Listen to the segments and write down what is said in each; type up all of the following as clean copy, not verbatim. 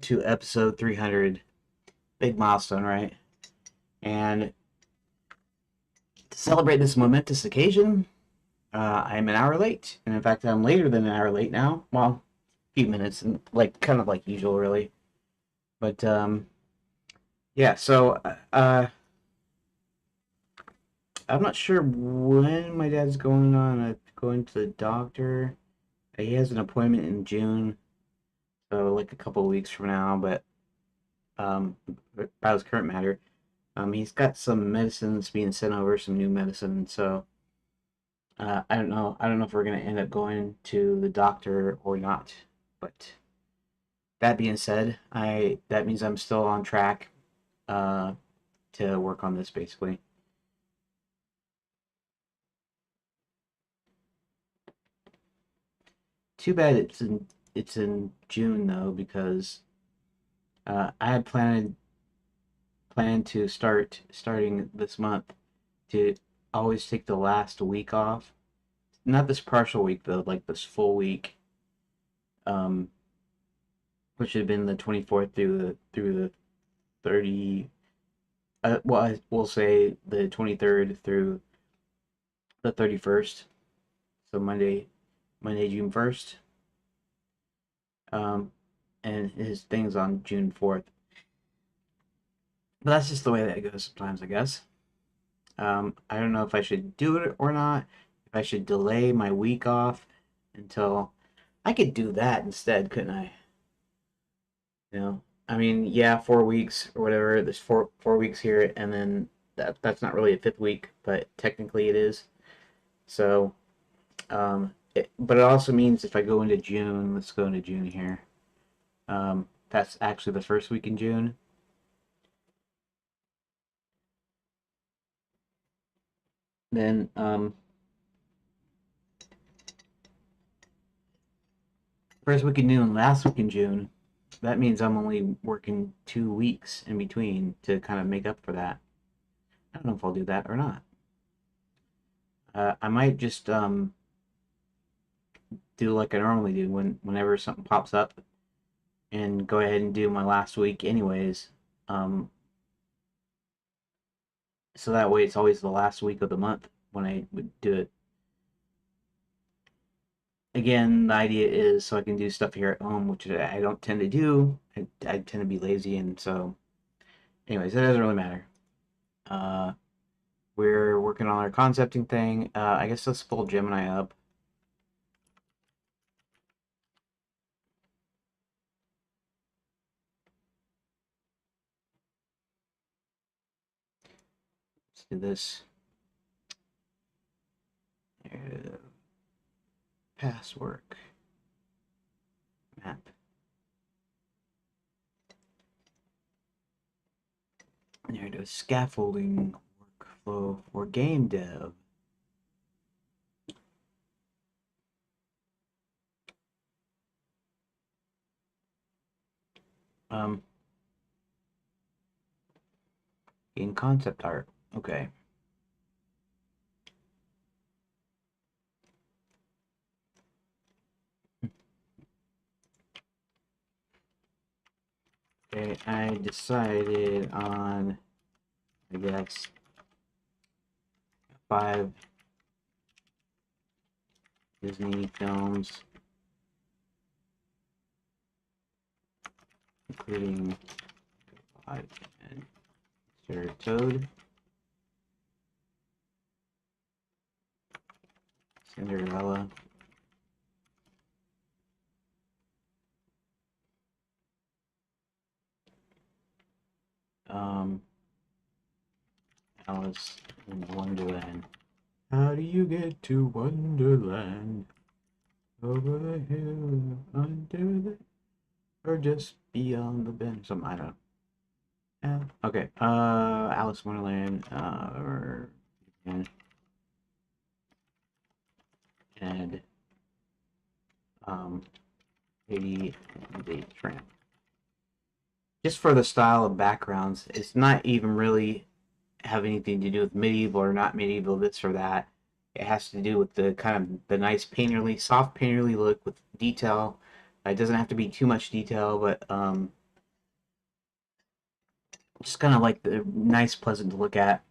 to episode 300. Big milestone, right? And to celebrate this momentous occasion, I'm an hour late. And in fact, I'm later than an hour late now. Well, a few minutes, and like kind of like usual, really. But yeah, so I'm not sure when my dad's going to the doctor. He has an appointment in June, so like a couple of weeks from now. But um, about his current matter, he's got some medicines being sent over, some new medicine. So I don't know. I don't know if we're gonna end up going to the doctor or not. But that being said, I that means I'm still on track uh, to work on this basically. Too bad it's in June though because I had planned to starting this month to always take the last week off. Not this partial week though, like this full week, um, which had been the 24th through the 30. Well, we'll say the 23rd through the 31st. So Monday, June 1st. Um, and his thing's on June 4th. But that's just the way that it goes sometimes, I guess. I don't know if I should do it or not. If I should delay my week off until I could do that instead, couldn't I? You know, I mean, yeah, 4 weeks or whatever. There's four weeks here, and then that's not really a fifth week, but technically it is. So, but it also means if I go into June, let's go into June here. That's actually the first week in June. Then first week in June, last week in June. That means I'm only working 2 weeks in between to kind of make up for that. I don't know if I'll do that or not. I might just do like I normally do whenever something pops up and go ahead and do my last week anyways. Um, so that way it's always the last week of the month when I would do it. Again, the idea is so I can do stuff here at home, which I don't tend to do. I tend to be lazy, and so, anyways, that doesn't really matter. Uh, we're working on our concepting thing. I guess let's pull Gemini up. Let's do this. Past work map. There it is. Scaffolding workflow for game dev. Um, in concept art. Okay. Okay, I decided on, I guess, 5 Disney films, including Live and Sir Toad, Cinderella, um, Alice in Wonderland. How do you get to Wonderland? Over the hill, under the, or just beyond the bend? Something I don't know. Yeah. Okay. Alice in Wonderland. And um, Lady and the Tramp. Just for the style of backgrounds, it's not even really have anything to do with medieval or not medieval, this or that. It has to do with the kind of the nice painterly, soft painterly look with detail. It doesn't have to be too much detail, but just kind of like the nice, pleasant to look at.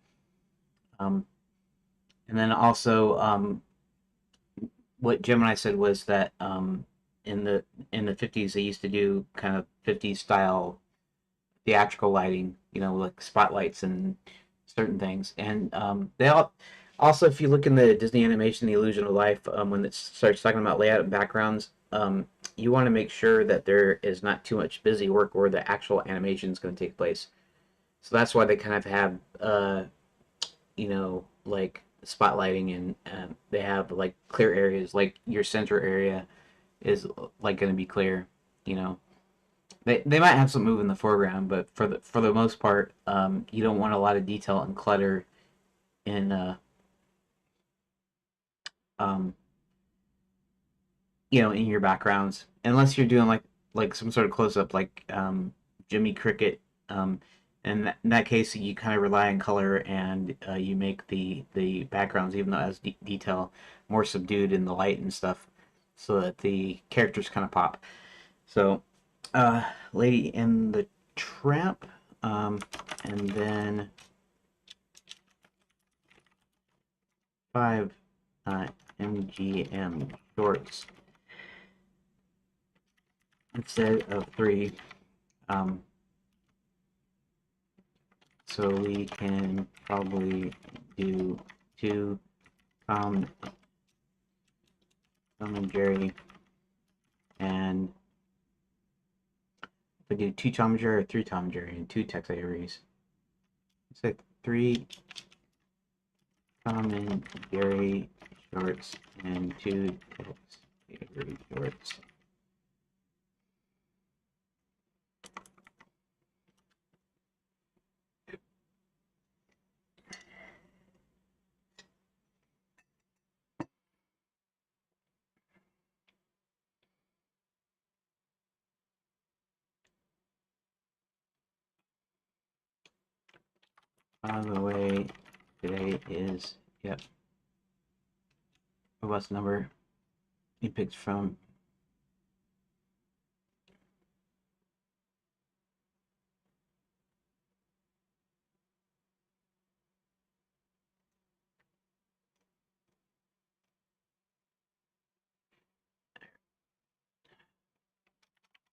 Um, and then also, what Gemini said was that in the 50s they used to do kind of 50s style theatrical lighting, like spotlights and certain things. And they all also, if you look in the Disney animation, The Illusion of Life, when it starts talking about layout and backgrounds, you want to make sure that there is not too much busy work where the actual animation is going to take place. So that's why they kind of have, like spotlighting, and they have like clear areas, like your center area is like going to be clear. You know, they might have some move in the foreground, but for the most part, you don't want a lot of detail and clutter in um, in your backgrounds, unless you're doing like some sort of close up, like Jimmy Cricket. Um, in that case, you kind of rely on color, and you make the backgrounds, even though it has detail, more subdued in the light and stuff, so that the characters kind of pop. So, Lady in the Tramp, and then 5 MGM shorts instead of 3. Um, so we can probably do 2 Tom, Tom and Jerry, and if we do 2 Tom and Jerry or 3 Tom and Jerry and 2 Tex Avery's. It's like 3 Tom and Jerry shorts and 2 Tex Avery shorts. By the way, today is, yep, a bus number he picked from.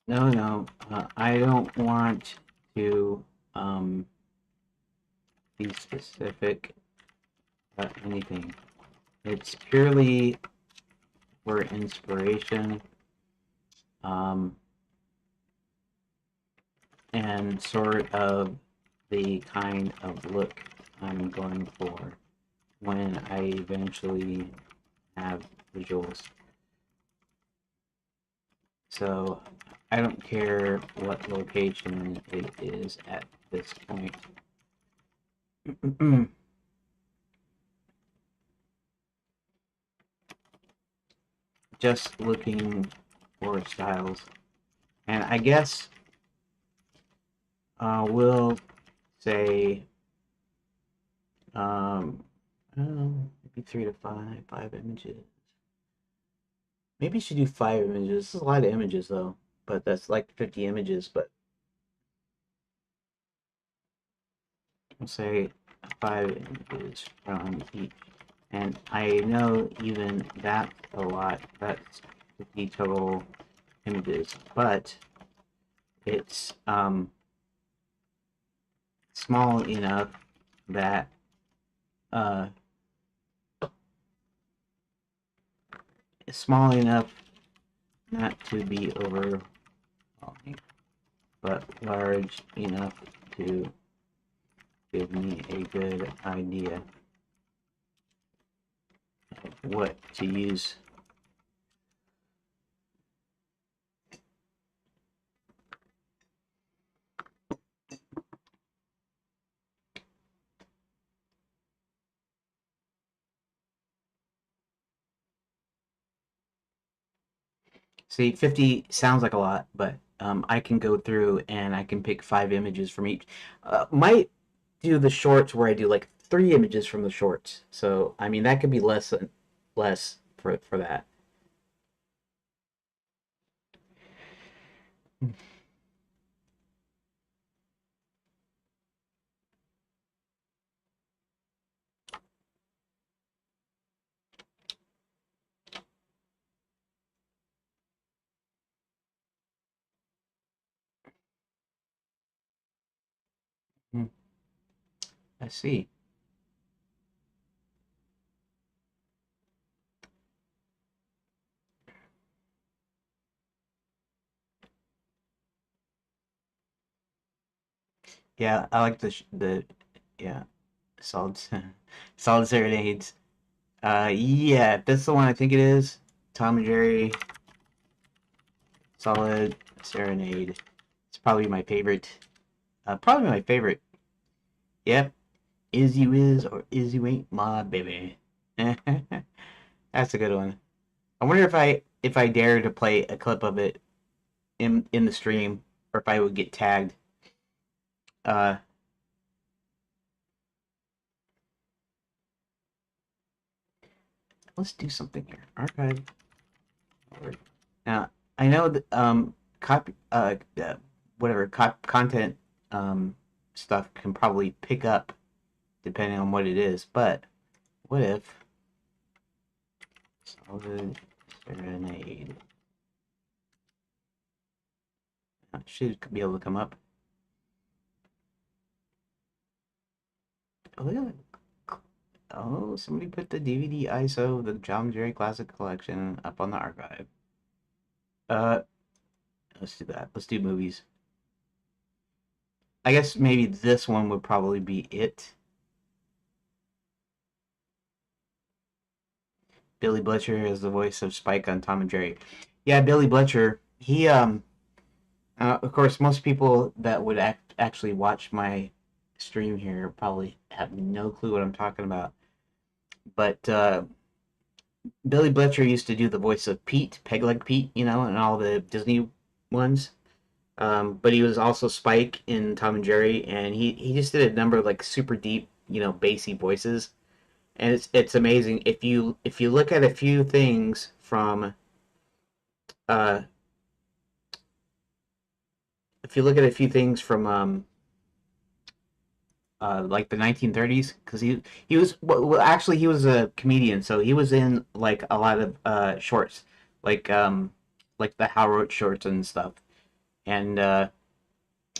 No, no, I don't want to be specific about anything. It's purely for inspiration, um, and sort of the kind of look I'm going for when I eventually have visuals. So I don't care what location it is at this point. Just looking for styles. And I guess we'll say maybe 3 to 5 images. Maybe you should do 5 images. This is a lot of images though, but that's like 50 images. But we'll say 5 images from each. And I know even that's a lot. That's 50 total images, but it's small enough that uh, small enough not to be overwhelming, but large enough to give me a good idea of what to use. See, 50 sounds like a lot, but I can go through and I can pick 5 images from each. Might do the shorts where I do like 3 images from the shorts. So I mean that could be less for that. Hmm, I see. Yeah, I like the yeah, solid solid serenades. Yeah, that's the one I think it is. Tom and Jerry Solid Serenade. It's probably my favorite. Probably my favorite. Yep. Is you is or is you ain't my baby. That's a good one. I wonder if I dare to play a clip of it in the stream, or if I would get tagged. Uh, let's do something here. Archive. Now I know that copy whatever content stuff can probably pick up depending on what it is, but what if solid serenade should be able to come up? Oh, look at that. Oh, somebody put the DVD ISO of the John Jerry Classic Collection up on the archive. Uh, let's do that. Let's do movies. I guess maybe this one would probably be it. Billy Bletcher is the voice of Spike on Tom and Jerry. Yeah, Billy Bletcher. Of course, most people that would actually watch my stream here probably have no clue what I'm talking about. But Billy Bletcher used to do the voice of Pete, Pegleg Pete, and all the Disney ones. But he was also Spike in Tom and Jerry, and he just did a number of like super deep, bassy voices, and it's amazing if you look at a few things from uh if you look at a few things from like the 1930s, because he was well, actually he was a comedian, so he was in like a lot of shorts, like um like the How Roach shorts and stuff, and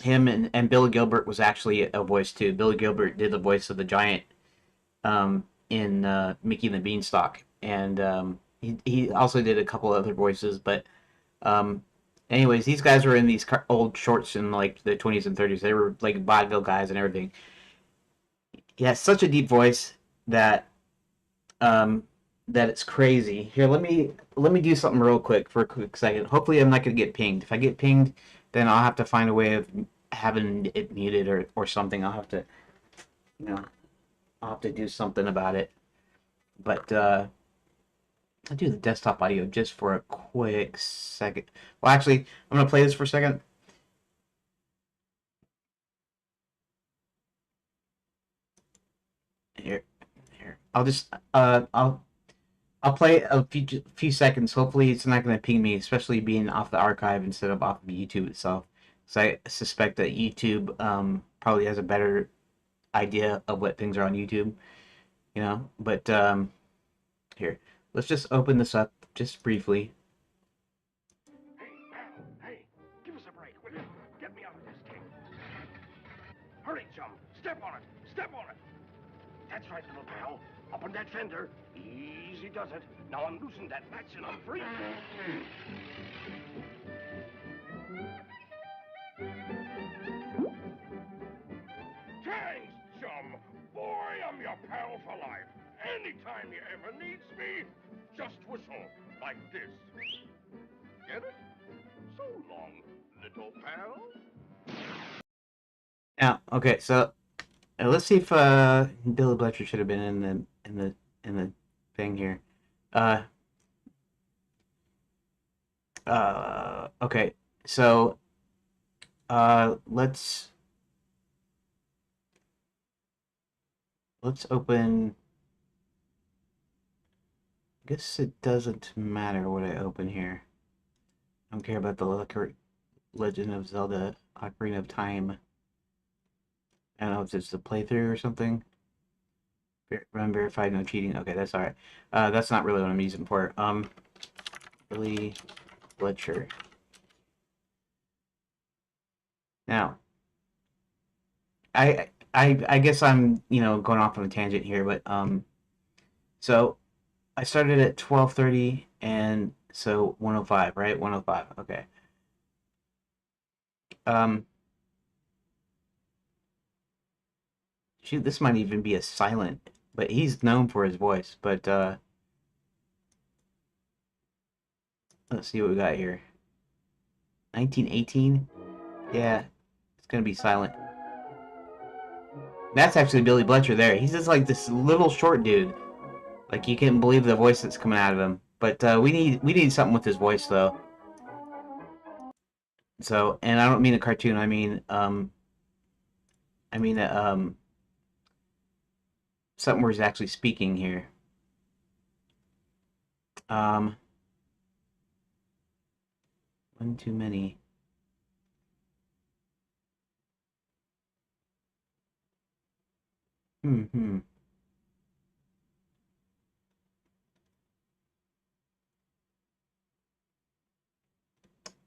him and Billy Gilbert was actually a voice too. Billy Gilbert did the voice of the giant in Mickey and the Beanstalk, and he also did a couple other voices. But um, anyways, these guys were in these old shorts in like the 20s and 30s. They were like vaudeville guys and everything. He has such a deep voice that um, that it's crazy. Here, let me do something real quick for a quick second. Hopefully, I'm not gonna get pinged. If I get pinged, then I'll have to find a way of having it muted or something. I'll have to, you know, I'll have to do something about it. But I'll do the desktop audio just for a quick second. Well, actually, I'm gonna play this for a second. Here, here. I'll just I'll play a few seconds. Hopefully, it's not gonna ping me, especially being off the archive instead of off of YouTube itself. So I suspect that YouTube probably has a better idea of what things are on YouTube, But here, let's just open this up just briefly. Hey, pal, hey, give us a break, will you? Get me out of this thing. Hurry, chum. Step on it. Step on it. That's right, little pal. Up on that fender. Easy does it. Now unloosen that latch and I'm free. Thanks, chum. Boy, I'm your pal for life. Anytime you ever needs me, just whistle like this. Get it? So long, little pal. Now, okay, so let's see if Billy Bletcher should have been in the thing here. Uh, okay, so let's open. I guess it doesn't matter what I open here. I don't care about the Legend of Zelda Ocarina of Time. I don't know if it's a playthrough or something. Run verified, no cheating. Okay, that's all right. That's not really what I'm using for. Billy Bletcher. Now, I guess I'm, going off on a tangent here, but so I started at 12:30 and so 105, right? 105. Okay. Um Shoot, this might even be a silent, but he's known for his voice. But let's see what we got here. 1918? Yeah, it's gonna be silent. That's actually Billy Bletcher there. He's just like this little short dude. Like you can't believe the voice that's coming out of him. But we need something with his voice though. So, and I don't mean a cartoon. I mean something where he's actually speaking here. Um, One too many. Hmm.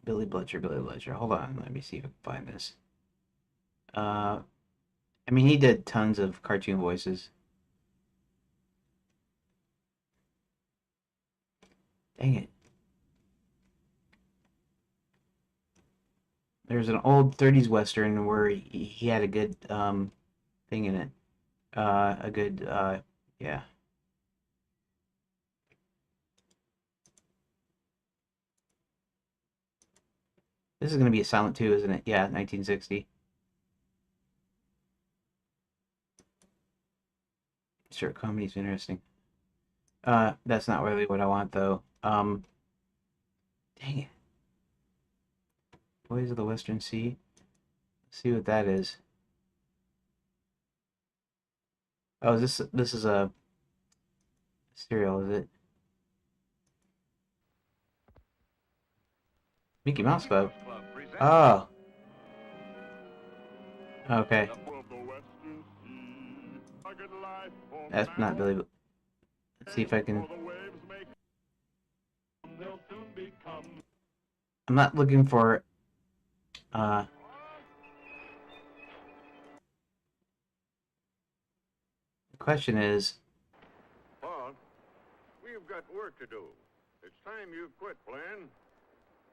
Billy Bletcher, Billy Bletcher. Hold on, let me see if I can find this. Uh, I mean, he did tons of cartoon voices. Dang it. There's an old 30s Western where he had a good thing in it. A good, yeah. This is going to be a silent too, isn't it? Yeah, 1960. Short comedy's interesting. That's not really what I want though. Dang it. Boys of the Western Sea. Let's see what that is. Oh, this is a serial, is it? Mickey Mouse Club. Oh, okay. That's not Billy. Let's see if I can. I'm not looking for. Uh, the question is. Paul, we've got work to do. It's time you quit playing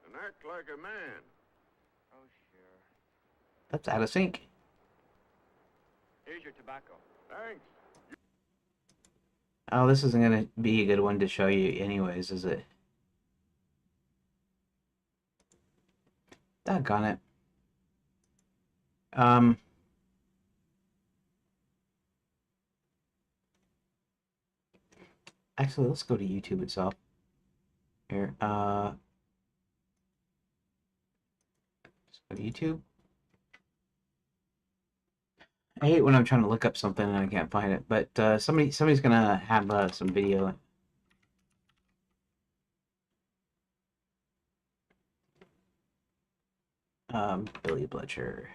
and act like a man. Oh, sure. That's out of sync. Here's your tobacco. Thanks. Oh, this isn't gonna be a good one to show you, anyways, is it? Doggone it. Um. Actually, let's go to YouTube itself. Here. Let's go to YouTube. I hate when I'm trying to look up something and I can't find it, but somebody's gonna have some video. Billy Bletcher.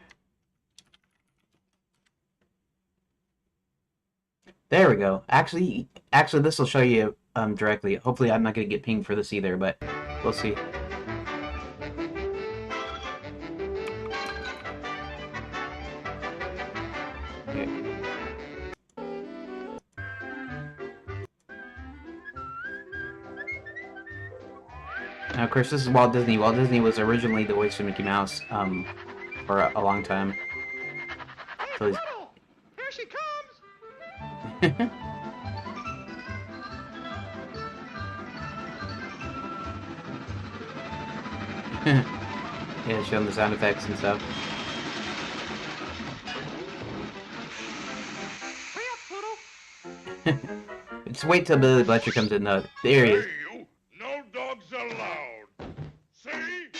There we go. Actually, this will show you directly. Hopefully, I'm not gonna get pinged for this either, but we'll see. Here. Now, of course, this is Walt Disney. Walt Disney was originally the voice of Mickey Mouse for a long time. Hey, So he's... Gretel! Here she comes! Yeah, showing the sound effects and stuff. Hurry up, Pluto! Just wait till Billy Bletcher comes in, though. There he is. Hey, you! No dogs allowed! See?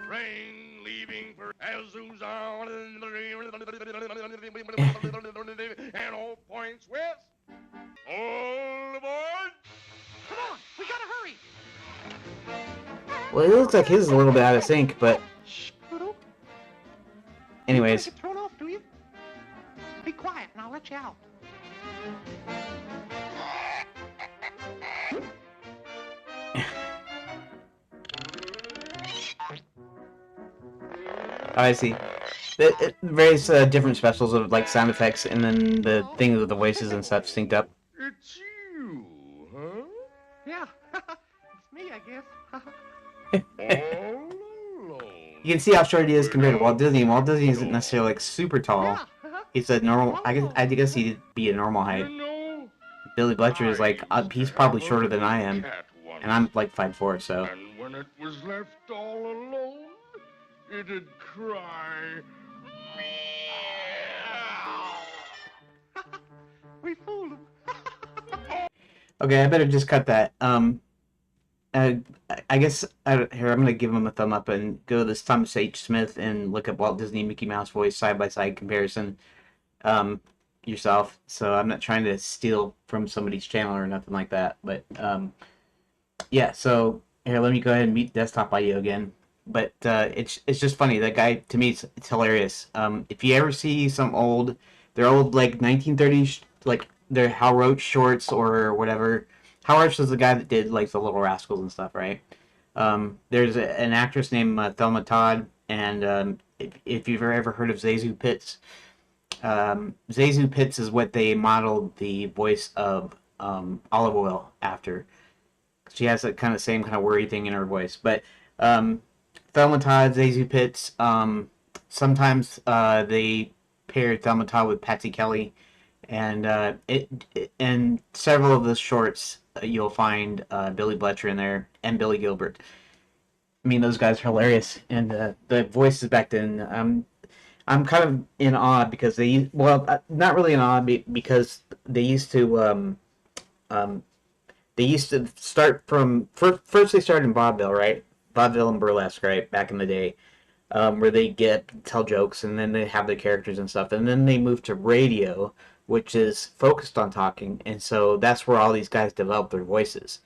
Train leaving for Azuzan and all points west. All aboard! Come on, we gotta hurry! Well, it looks like his is a little bit out of sync, but Shh, Pluto. anyways. Get thrown off, do you? Be quiet and I'll let you out. Oh, I see. Various different specials of like sound effects, and then the thing with the voices and stuff synced up. It's you, huh? Yeah, it's me, I guess. All alone. You can see how short he is compared to Walt Disney. Walt Disney isn't No. necessarily like super tall. Yeah, He's a normal. all alone. I guess he'd be a normal You height. know, Billy Bletcher is I like used to he's have probably a shorter than little I am, cat and once. I'm like 5'4". So And when it was left all alone, it'd cry. We fooled him. okay, I better just cut that. Uh, I guess here I'm gonna give him a thumb up and go to this Thomas H. Smith and look up Walt Disney Mickey Mouse voice side by side comparison. Um, yourself. So I'm not trying to steal from somebody's channel or nothing like that. But yeah. So here, let me go ahead and mute desktop audio again. But it's just funny. That guy to me it's hilarious. If you ever see some old, they're old like 1930s like they're Hal Roach shorts or whatever. Hal Roach was the guy that did like the Little Rascals and stuff, right? There's an actress named Thelma Todd, and if you've ever heard of Zazu Pitts, Zazu Pitts is what they modeled the voice of Olive Oil after. She has that kind of same kind of worry thing in her voice. But Thelma Todd, Zazu Pitts, sometimes they paired Thelma Todd with Patsy Kelly, and and several of the shorts you'll find Billy Bletcher in there and Billy Gilbert. I mean, those guys are hilarious, and the voices back then. I'm kind of in awe because not really in awe because um, they used to start from first they started in vaudeville, right? Vaudeville and burlesque, right? Back in the day, where they tell jokes and then they have their characters and stuff, and then they moved to radio, which is focused on talking, and so that's where all these guys develop their voices.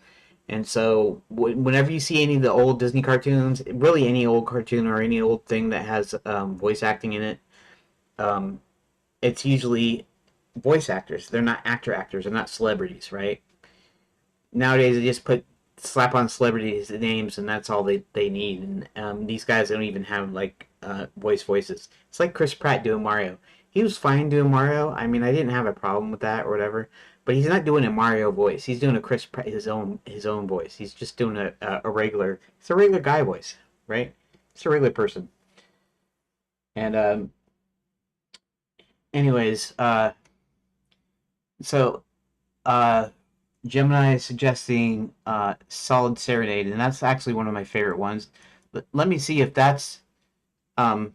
And so, whenever you see any of the old Disney cartoons, really any old cartoon or any old thing that has voice acting in it, um, it's usually voice actors. They're not actors. They're not celebrities, right? Nowadays, they just slap on celebrities' names, and that's all they need. And these guys don't even have like voices. It's like Chris Pratt doing Mario. He was fine doing Mario. I mean, I didn't have a problem with that or whatever. But he's not doing a Mario voice. He's doing a Chris Pratt his own voice. He's just doing a regular. It's a regular guy voice, right? It's a regular person. And anyways, so uh, Gemini is suggesting Solid Serenade, and that's actually one of my favorite ones. Let me see if that's let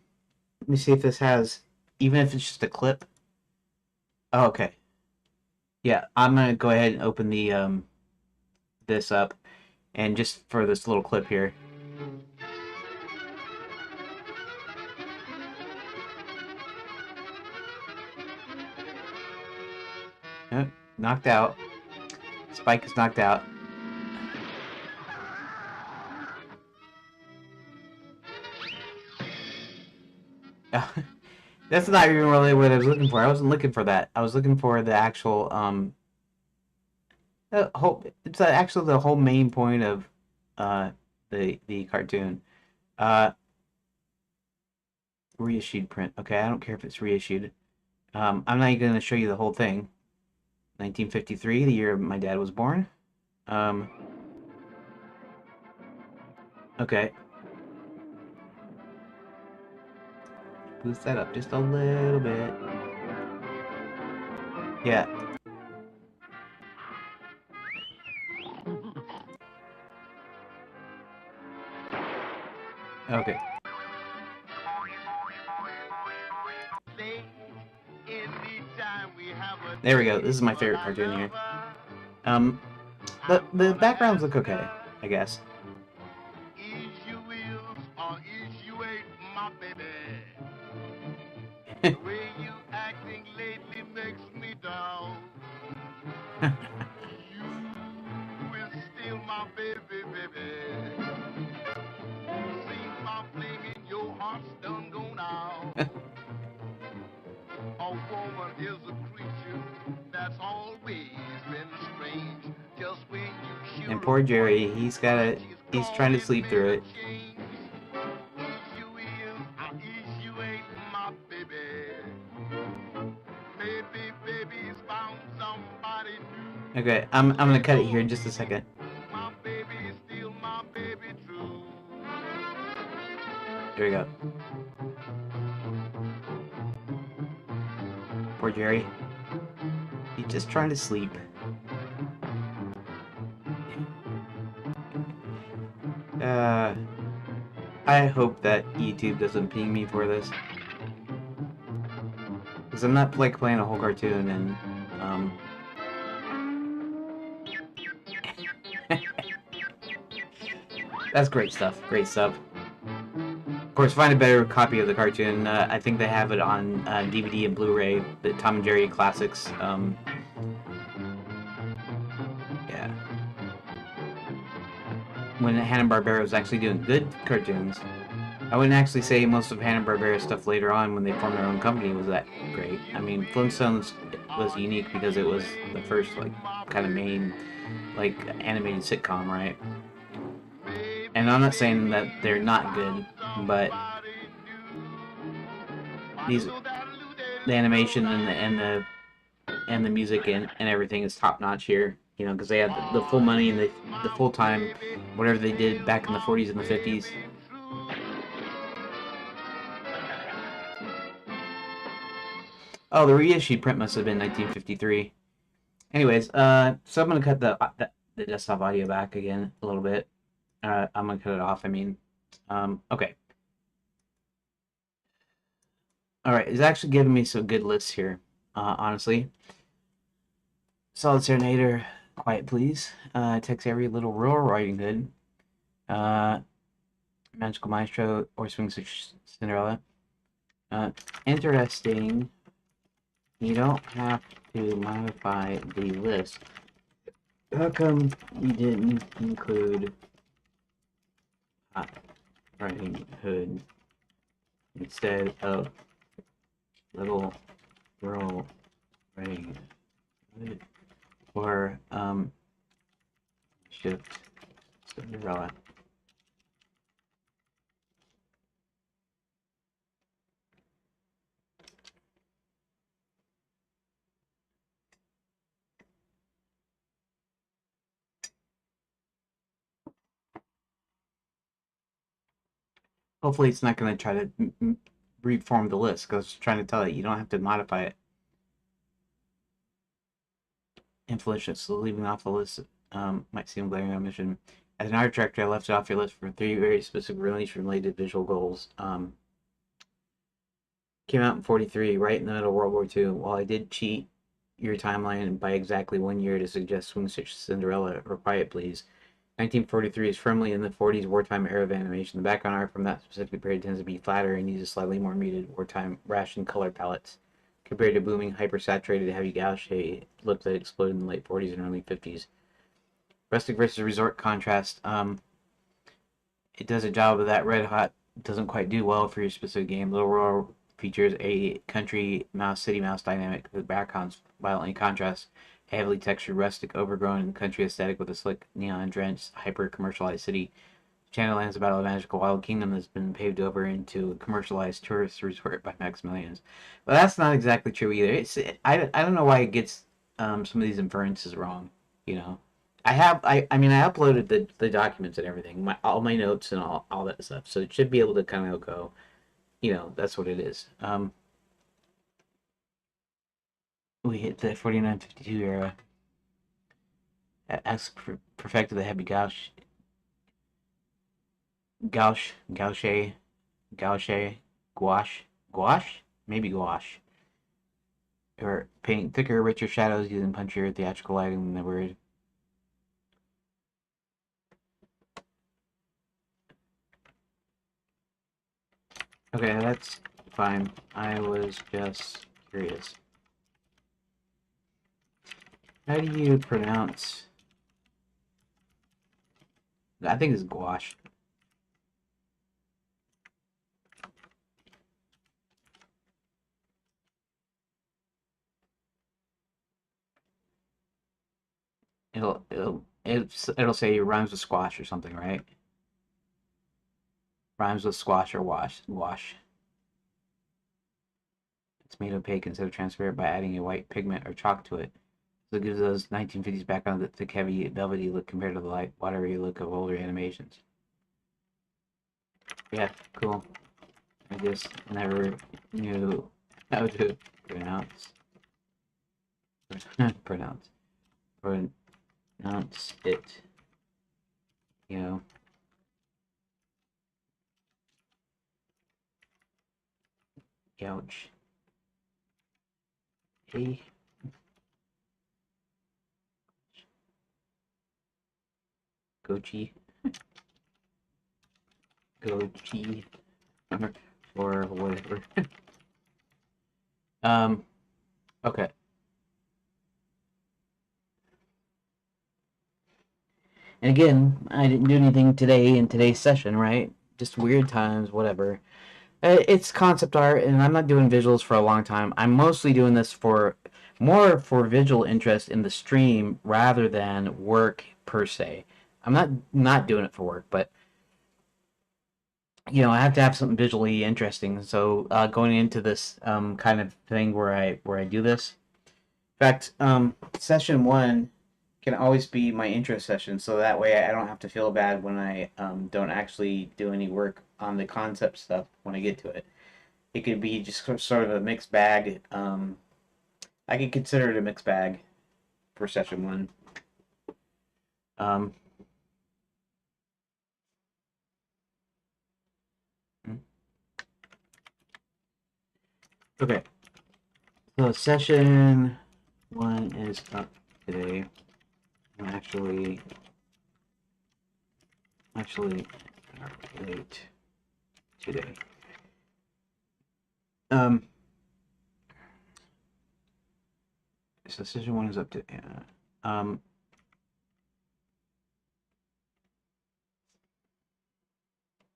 me see if this has, even if it's just a clip. Oh, okay. Yeah, I'm gonna go ahead and open the this up, and just for this little clip here. Oh, knocked out. Spike is knocked out. That's not even really what I was looking for. I wasn't looking for that. I was looking for the actual it's actually the whole main point of the cartoon. Uh Reissued print. Okay, I don't care if it's reissued. I'm not even going to show you the whole thing. 1953, the year my dad was born. Um okay. Boost that up just a little bit. Yeah. Okay. There we go. This is my favorite cartoon here. Um the backgrounds look okay, I guess. Is you will or is you ain't my baby? The way you acting lately makes me down. You is still my baby, baby. Seems my flame in your heart's done gone out. A woman is a creature that's always been strange. Just when you And should poor have Jerry, wondered he's what got it. she's He's trying to calling sleep through Mary it. Jane. Is you is, or is Okay, I'm gonna cut it here in just a second. My baby is still my baby true. There we go. Poor Jerry. He's just trying to sleep. Uh, I hope that YouTube doesn't ping me for this. Because I'm not like playing a whole cartoon and, that's great stuff. Great stuff. Of course, find a better copy of the cartoon. I think they have it on DVD and Blu-ray. The Tom and Jerry classics. Yeah. When Hanna-Barbera was actually doing good cartoons. I wouldn't actually say most of Hanna-Barbera's stuff later on, when they formed their own company, was that great. I mean, Flintstones was unique because it was the first, like, kind of main, like, animated sitcom, right? And I'm not saying that they're not good, but these the animation and the music and everything is top notch here. You know, because they had the full money and the full time, whatever they did back in the 40s and the 50s. Oh, the reissued print must have been 1953. Anyways, so I'm gonna cut the desktop audio back again a little bit. I'm gonna cut it off. I mean, okay. All right, it's actually giving me some good lists here. Honestly, Solid Serenader, Quiet Please, Takes Every Little Rural Riding Hood, uh, Magical Maestro, or Swings of Cinderella. Uh, Interesting. You don't have to modify the list. How come you didn't include Hot Riding Hood instead of Little Girl Riding Hood or Shift Cinderella? Hopefully, it's not going to try to reform the list because it's trying to tell you don't have to modify it. Influential, so leaving off the list might seem glaring omission. As an art director, I left it off your list for three very specific release-related visual goals. Came out in 43, right in the middle of World War II. While I did cheat your timeline by exactly 1 year to suggest Swing Stitch Cinderella or Quiet Please, 1943 is firmly in the 40s wartime era of animation. The background art from that specific period tends to be flatter and uses slightly more muted wartime ration color palettes compared to booming, hyper-saturated, heavy gouache look that exploded in the late 40s and early 50s. Rustic versus Resort contrast. It does a job of that. Red Hot doesn't quite do well for your specific game. Little Roar features a country mouse, city mouse dynamic with backgrounds violently contrast a heavily textured, rustic, overgrown country aesthetic with a slick, neon-drenched, hyper-commercialized city. Shadowlands, about a magical wild kingdom that's been paved over into a commercialized tourist resort by Maximilians. But that's not exactly true either. I don't know why it gets some of these inferences wrong. You know, I mean I uploaded the documents and everything, all my notes and all that stuff, so it should be able to kind of go. You know, that's what it is. We hit the 49-52 era. X perfected the heavy gouache, gouache, maybe gouache, or paint thicker, richer shadows using punchier theatrical lighting than the word. Okay, that's fine. I was just curious. How do you pronounce? I think it's gouache. It'll say it rhymes with squash or something, right? Rhymes with squash or wash. It's made opaque instead of transparent by adding a white pigment or chalk to it. So it gives those 1950s background the thick, heavy, velvety look compared to the light, watery look of older animations. Yeah, cool. I just never knew how to pronounce pronounce pronounce it. You know. Ouch. Hey. Gochi. Gochi. Or whatever. Okay. And again, I didn't do anything today in today's session, right? Just weird times, whatever. It's concept art, and I'm not doing visuals for a long time. I'm mostly doing this for more for visual interest in the stream rather than work per se. I'm not doing it for work, but I have to have something visually interesting. So going into this kind of thing where I do this. In fact, session one can always be my intro session, so that way I don't have to feel bad when I don't actually do any work on the concept stuff when I get to it. It could be just sort of a mixed bag. I could consider it a mixed bag for session one. Um, okay, so session one is up today. I'm actually late today. Um, so session one is up to. Um,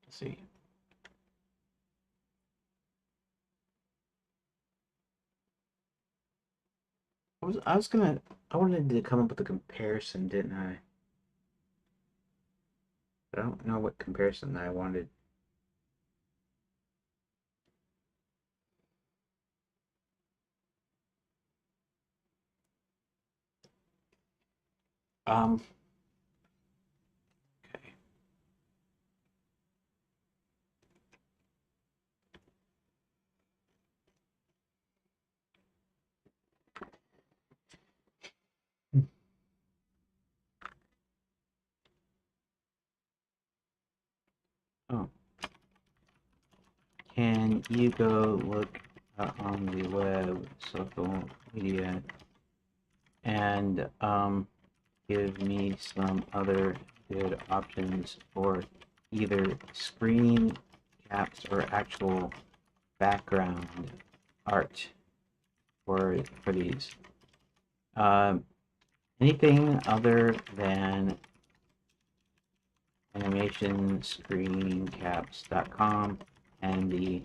let's see. I wanted to come up with a comparison, didn't I? But I don't know what comparison I wanted. Um, okay. Oh, can you go look on the web, social media, and give me some other good options for either screen caps or actual background art for these? Um, Anything other than animationscreencaps.com and the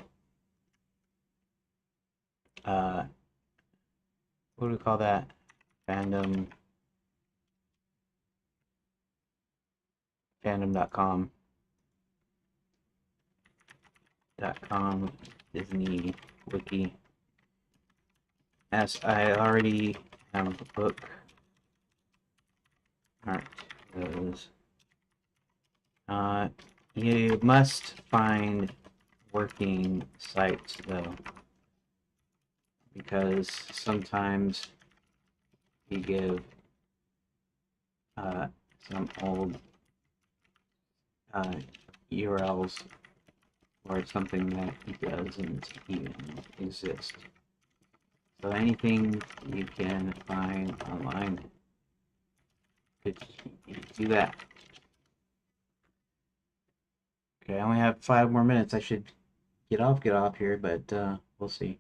what do we call that? Fandom fandom.com Disney wiki. As I already have book art those. You must find working sites though, because sometimes you give some old URLs or something that doesn't even exist. So anything you can find online, could do that. Okay, I only have 5 more minutes. I should get off here, but we'll see.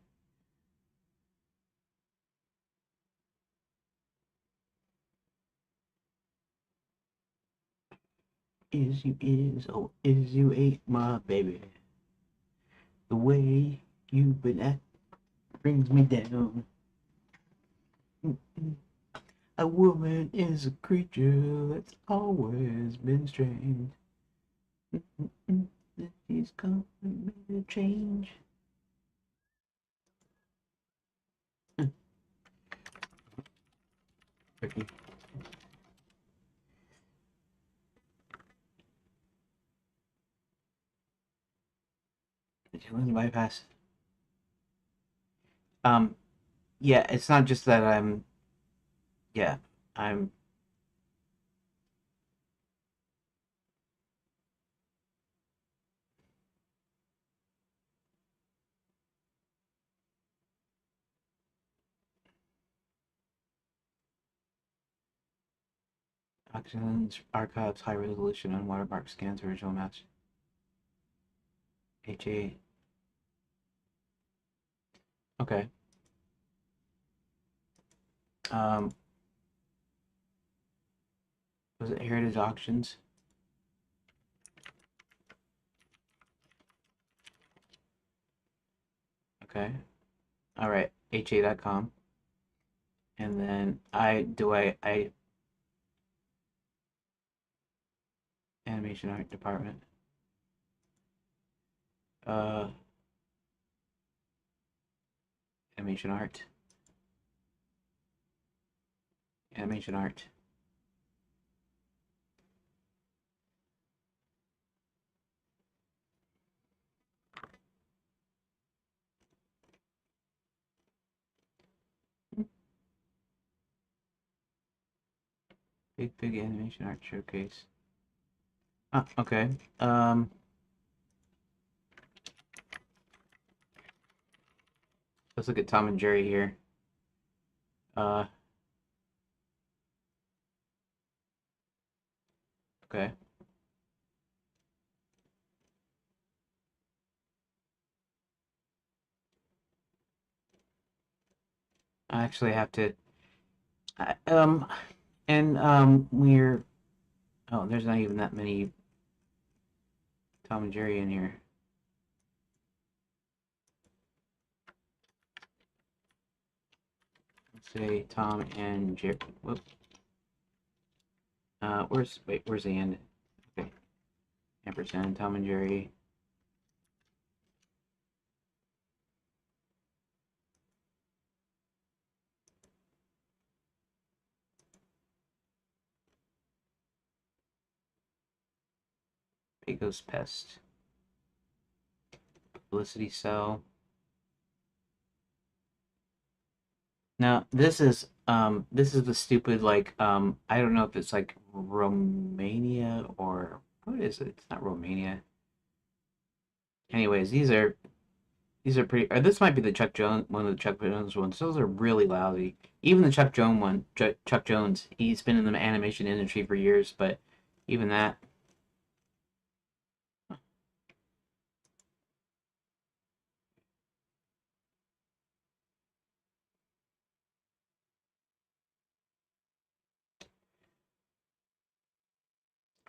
Is you ate my baby. The way you've been at brings me down. A woman is a creature that's always been strange. She's come and made a change. Tricky. Challenge bypass. Um, yeah, it's not just that yeah, I'm Oxygen's archives high resolution and watermark scans original maps. HA. Okay. Um, was it Heritage Auctions? Okay. All right. HA.com. And then I animation art department. Uh, animation art. Animation art. Big animation art showcase. Ah, okay. Let's look at Tom and Jerry here. Uh, okay. I actually have to. I, and we're. Oh, there's not even that many Tom and Jerry in here. Let's say Tom and Jerry. Whoop. Where's the end? Okay. Ampersand, Tom and Jerry. Pecos Pest. Publicity Cell. Now this is the stupid like I don't know if it's like Romania or what is it? It's not Romania. Anyways, these are pretty. Or this might be the Chuck Jones one of the Chuck Jones ones. Those are really lousy. Even the Chuck Jones one, Chuck Jones, he's been in the animation industry for years, but even that.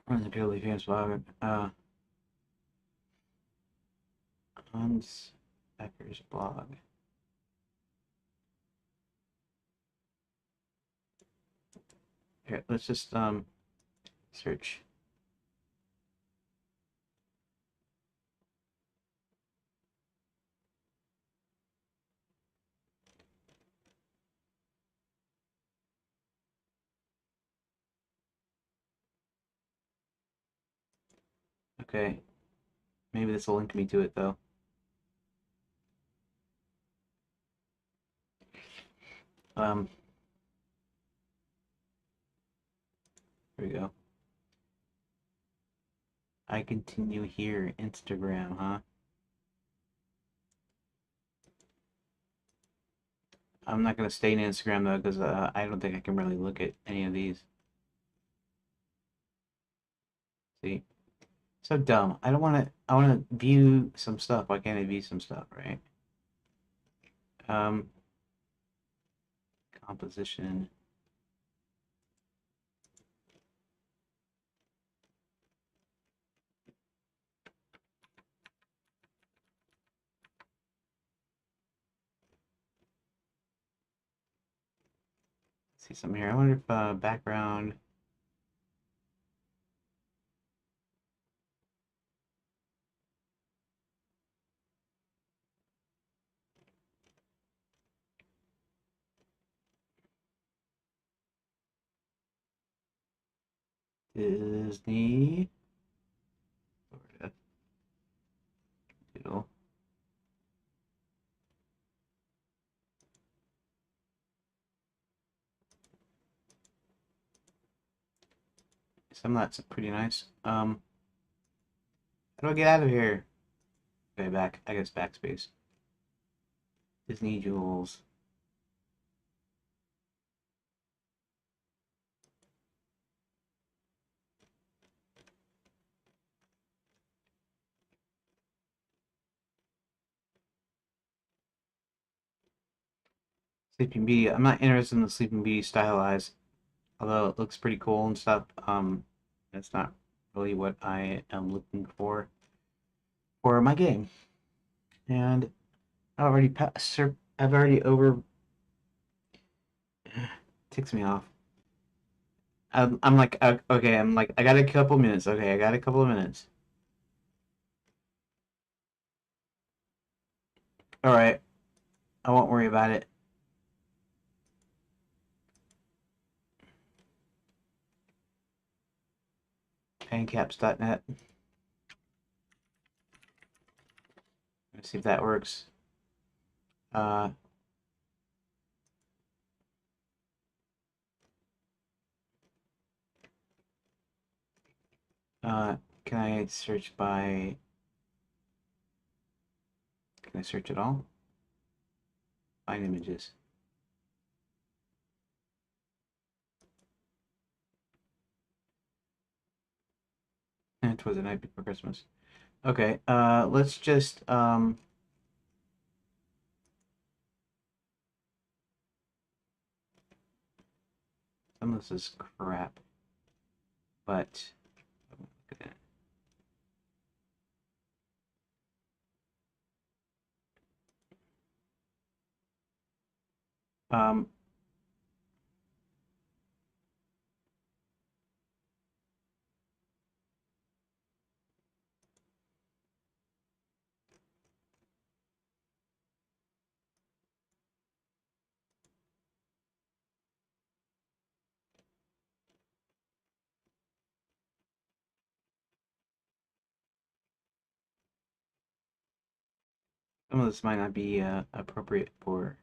Runs a purely famous blog. Hans Becker's blog. Here, let's just search. Okay, maybe this will link me to it though. Um, here we go. I continue here. Instagram, huh? I'm not gonna stay in Instagram though, because I don't think I can really look at any of these. See, so dumb. I don't want to. I want to view some stuff. Why can't I view some stuff, right? Um, composition. Let's see something here. I wonder if background. Disney. Florida. Doodle. Some of that's pretty nice. How do I get out of here? Okay, back. I guess backspace. Disney jewels. Sleeping Beauty. I'm not interested in the Sleeping Beauty stylized, although it looks pretty cool and stuff. That's not really what I am looking for my game. And I already passed. I've already over. Ticks me off. I'm like, okay. I'm like, I got a couple minutes. Okay, I got a couple of minutes. All right, I won't worry about it. Pancaps.net. Let's see if that works. Uh, uh, can I search by? Can I search at all? Find images. It was the night before Christmas. Okay, let's just some of this is crap, but um some of this might not be appropriate for.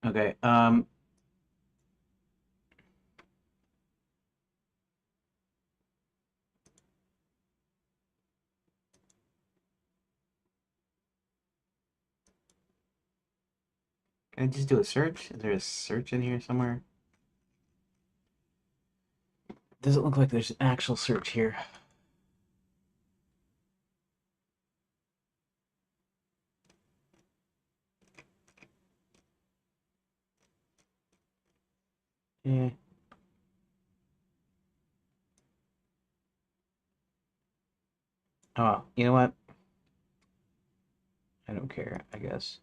Okay, can I just do a search? Is there a search in here somewhere? Doesn't look like there's an actual search here. Yeah. Oh, you know what? I don't care, I guess.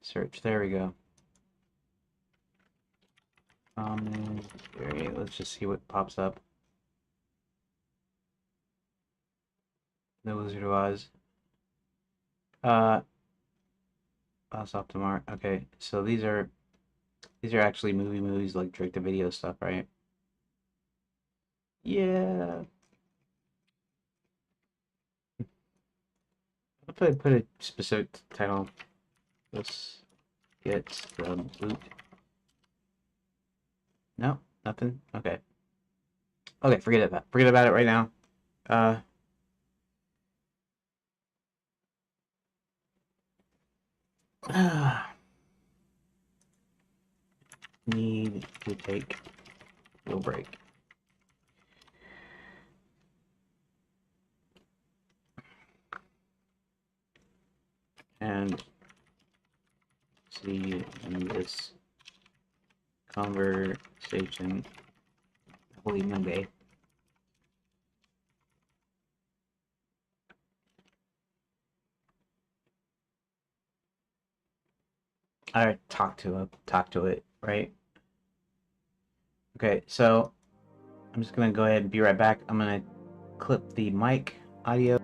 Search, there we go. Let's just see what pops up. The Wizard of Oz. Uh, Oz Optimart. Okay, so these are actually movies like direct to video stuff, right? Yeah. I'll put a specific title. Let's get the boot. No, nothing. Okay. Okay, forget about it right now. Uh, need to take a break. And see in this conversation. Holy Monday. I talk to it, right? Okay, so I'm just gonna go ahead and be right back. I'm gonna clip the mic audio.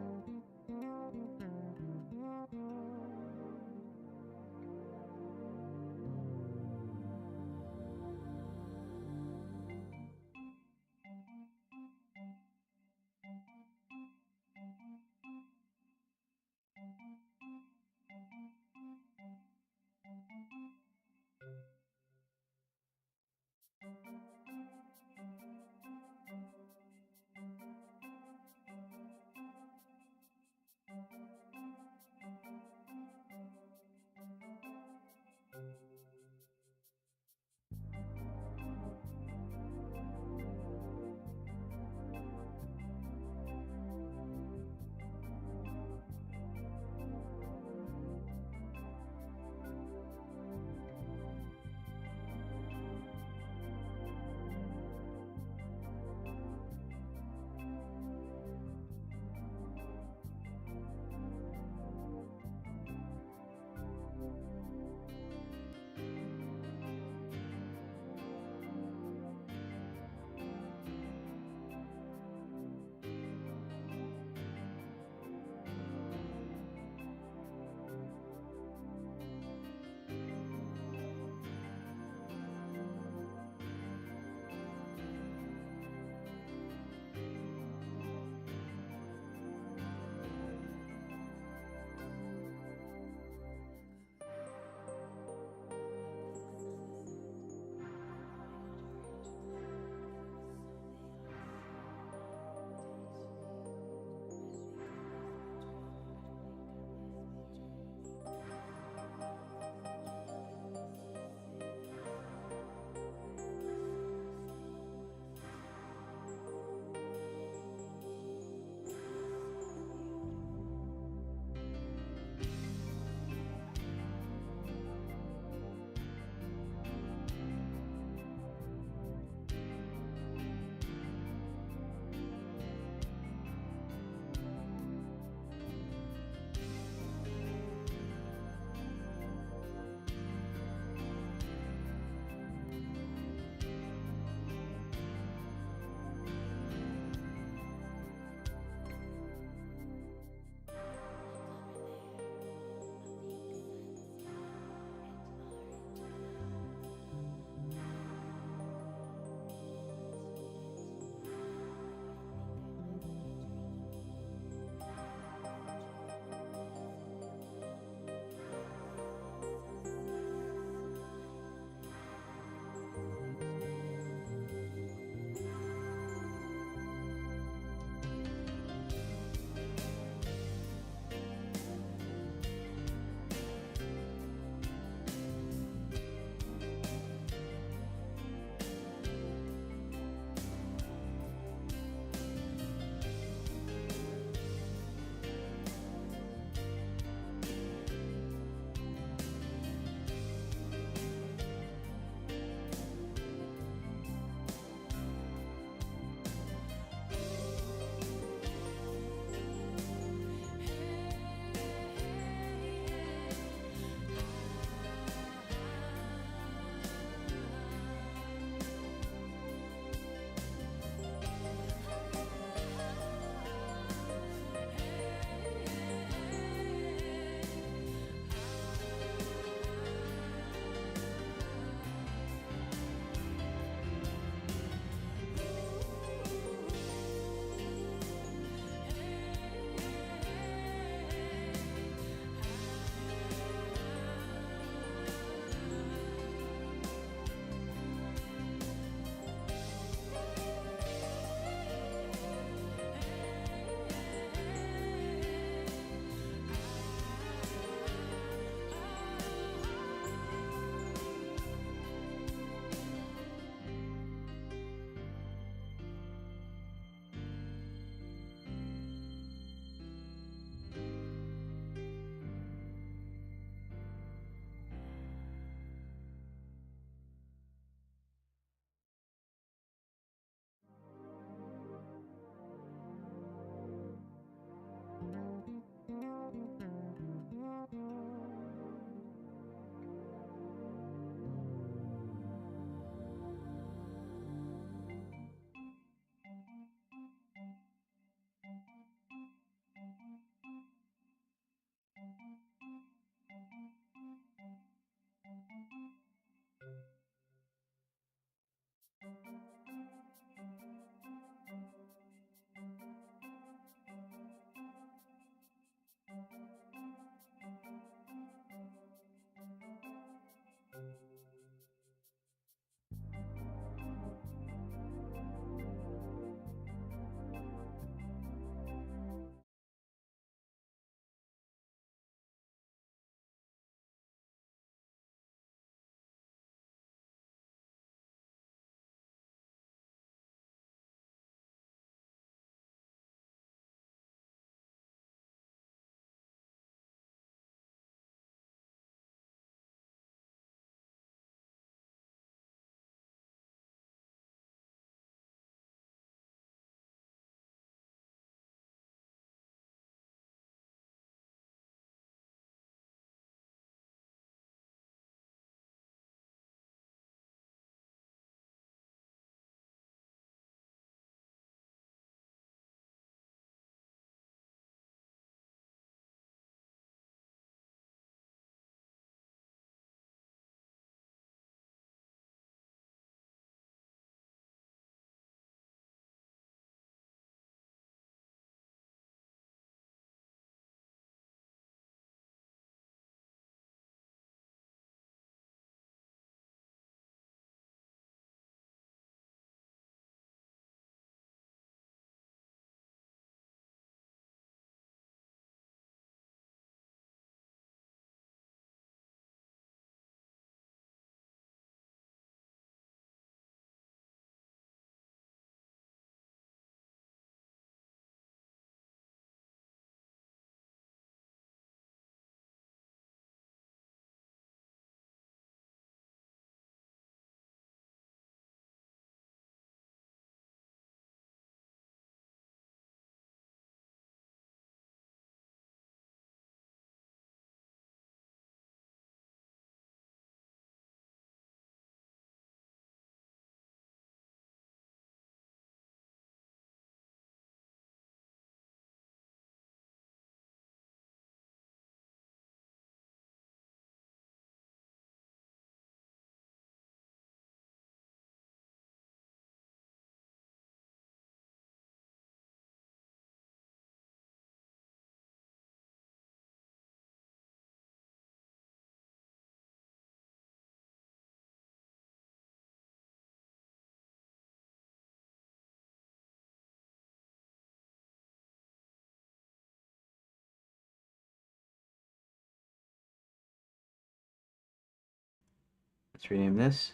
Let's rename this.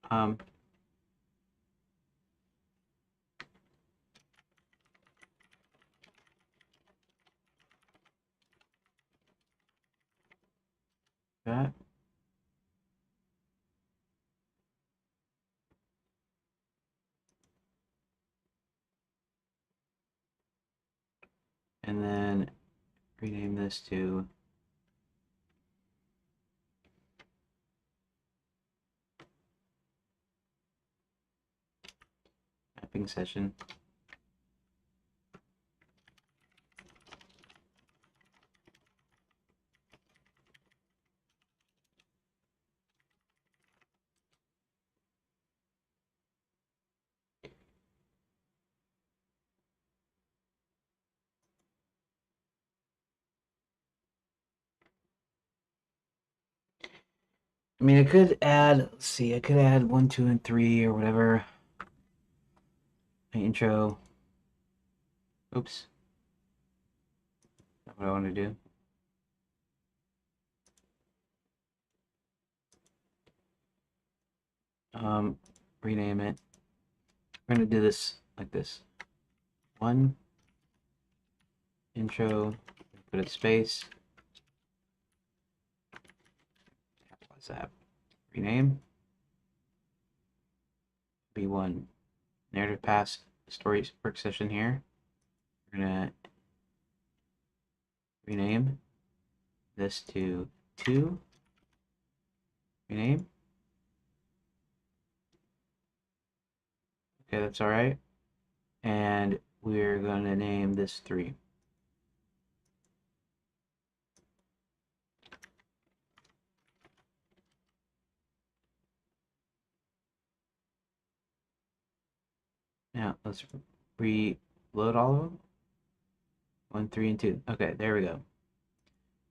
Um, that. And then rename this to mapping session. I mean, I could add, let's see, I could add 1, 2, and 3 or whatever. My intro. Oops. Not what I want to do. Rename it. We're going to do this like this. 1, intro, put a space. What's that? Rename. B1. Narrative pass story work session here. We're going to rename this to 2. Rename. Okay, that's all right. And we're going to name this 3. Now let's reload all of them. 1, 3, and 2. Okay, there we go.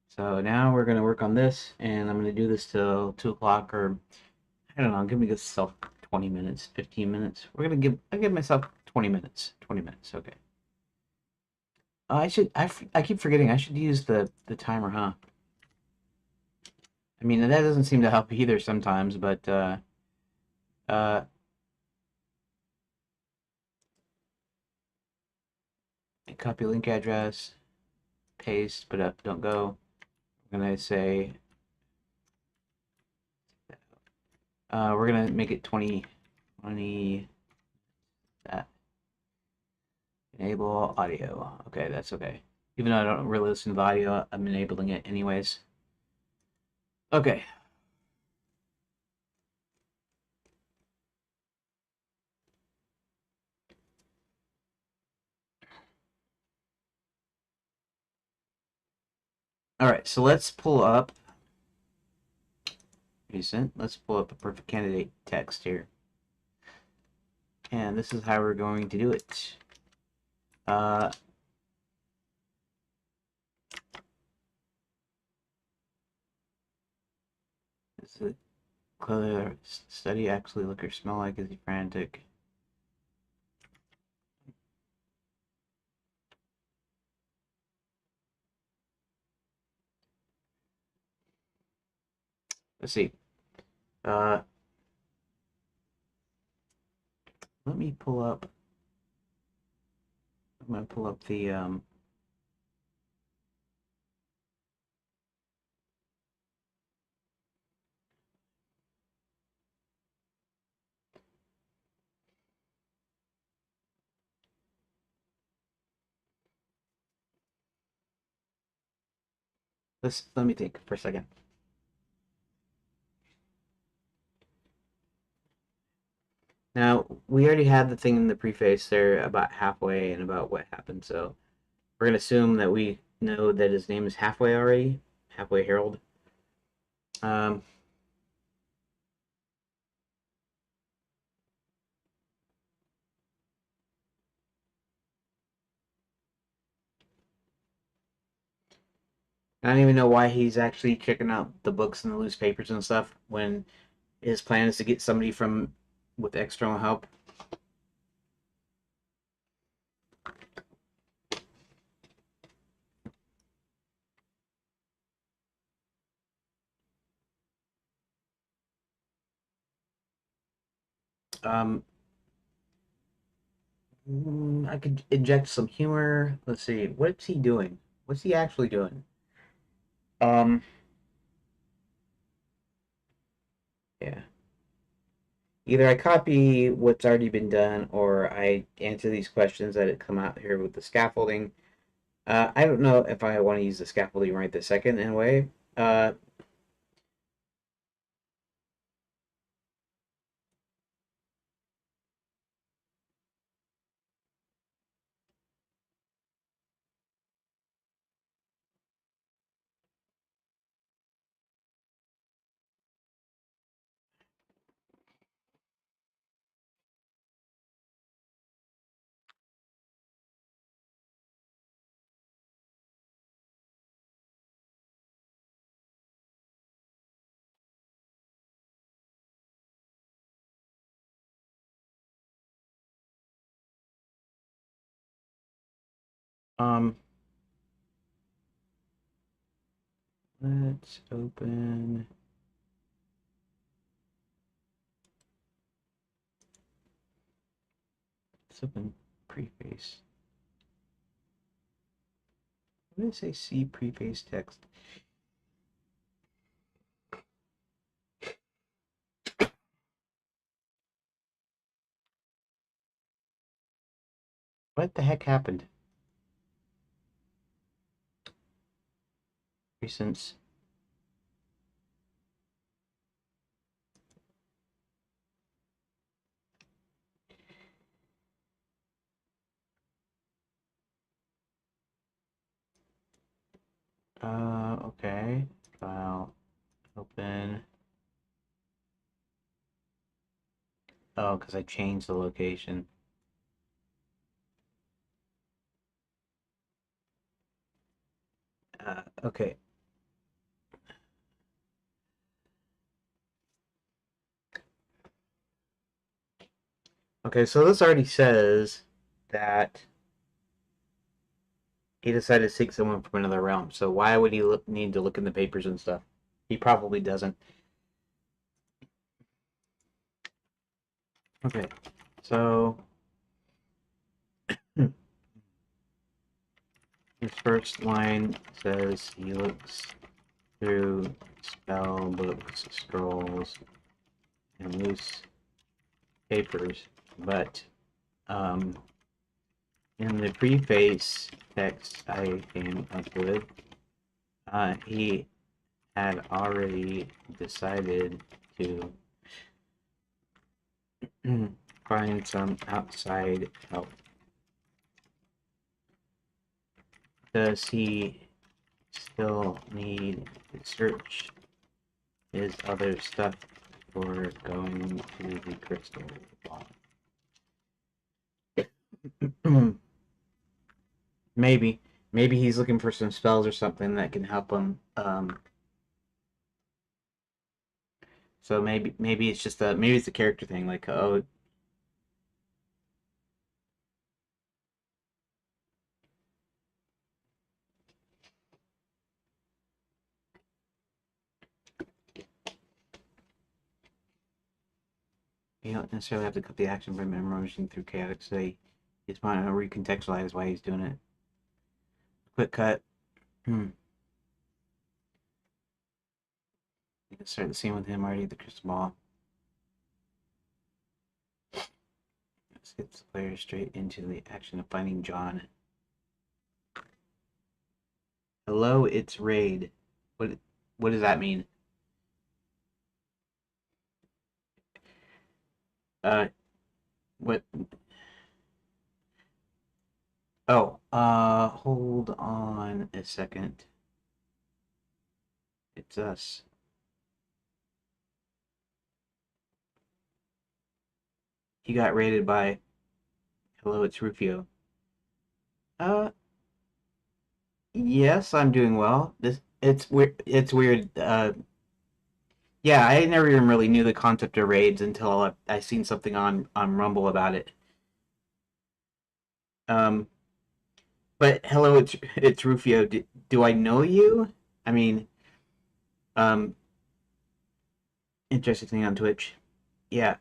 So now we're going to work on this, and I'm going to do this till 2 o'clock, or I don't know, give myself 20 minutes, 15 minutes. I give myself 20 minutes. 20 minutes, okay. I keep forgetting I should use the timer, huh? I mean, that doesn't seem to help either sometimes, but uh, copy link address, paste, but don't go. I'm gonna say we're gonna make it 20, 20. That enable audio. Okay, that's okay. Even though I don't really listen to the audio, I'm enabling it anyways. Okay. All right, so let's pull up recent. Let's pull up a perfect candidate text here. And this is how we're going to do it. Does it clear study actually look or smell like? Is he frantic? Let's see. Uh, let me pull up. I'm gonna pull up the let me think for a second. Now, we already had the thing in the preface there about halfway and about what happened, so we're going to assume that we know that his name is Halfway already. Halfway Harold. Um, I don't even know why he's actually checking out the books and the loose papers and stuff when his plan is to get somebody from with external help. Um, I could inject some humor. Let's see. What's he doing? What's he actually doing? Um, yeah. Either I copy what's already been done, or I answer these questions that come out here with the scaffolding. I don't know if I want to use the scaffolding right this second in a way. Uh, um, let's open. Let's open preface. What did I say? See preface text. What the heck happened? Recent. Okay. File. Open. Oh, because I changed the location. Okay. Okay, so this already says that he decided to seek someone from another realm. So why would he need to look in the papers and stuff? He probably doesn't. Okay, so his first line says he looks through spell books, scrolls, and loose papers, but um, in the preface text I came up with, he had already decided to find some outside help. Does he still need to search his other stuff before going to the crystal ball? maybe, maybe he's looking for some spells or something that can help him. So maybe it's just maybe it's a character thing. Like, oh, you don't necessarily have to cut the action by memorizing through chaotic state. You just want to recontextualize why he's doing it. Quick cut. Hmm. You can start the scene with him already at the crystal ball. Let's get the player straight into the action of finding John. Hello, it's Raid. What what does that mean? Uh, what? Oh, hold on a second. It's us. You got raided by Hello, it's Rufio. Uh, yes, I'm doing well. This it's weird. It's weird. Yeah, I never even really knew the concept of raids until I seen something on Rumble about it. Um, but hello, it's Rufio. Do I know you? I mean, um, interesting thing on Twitch. Yeah.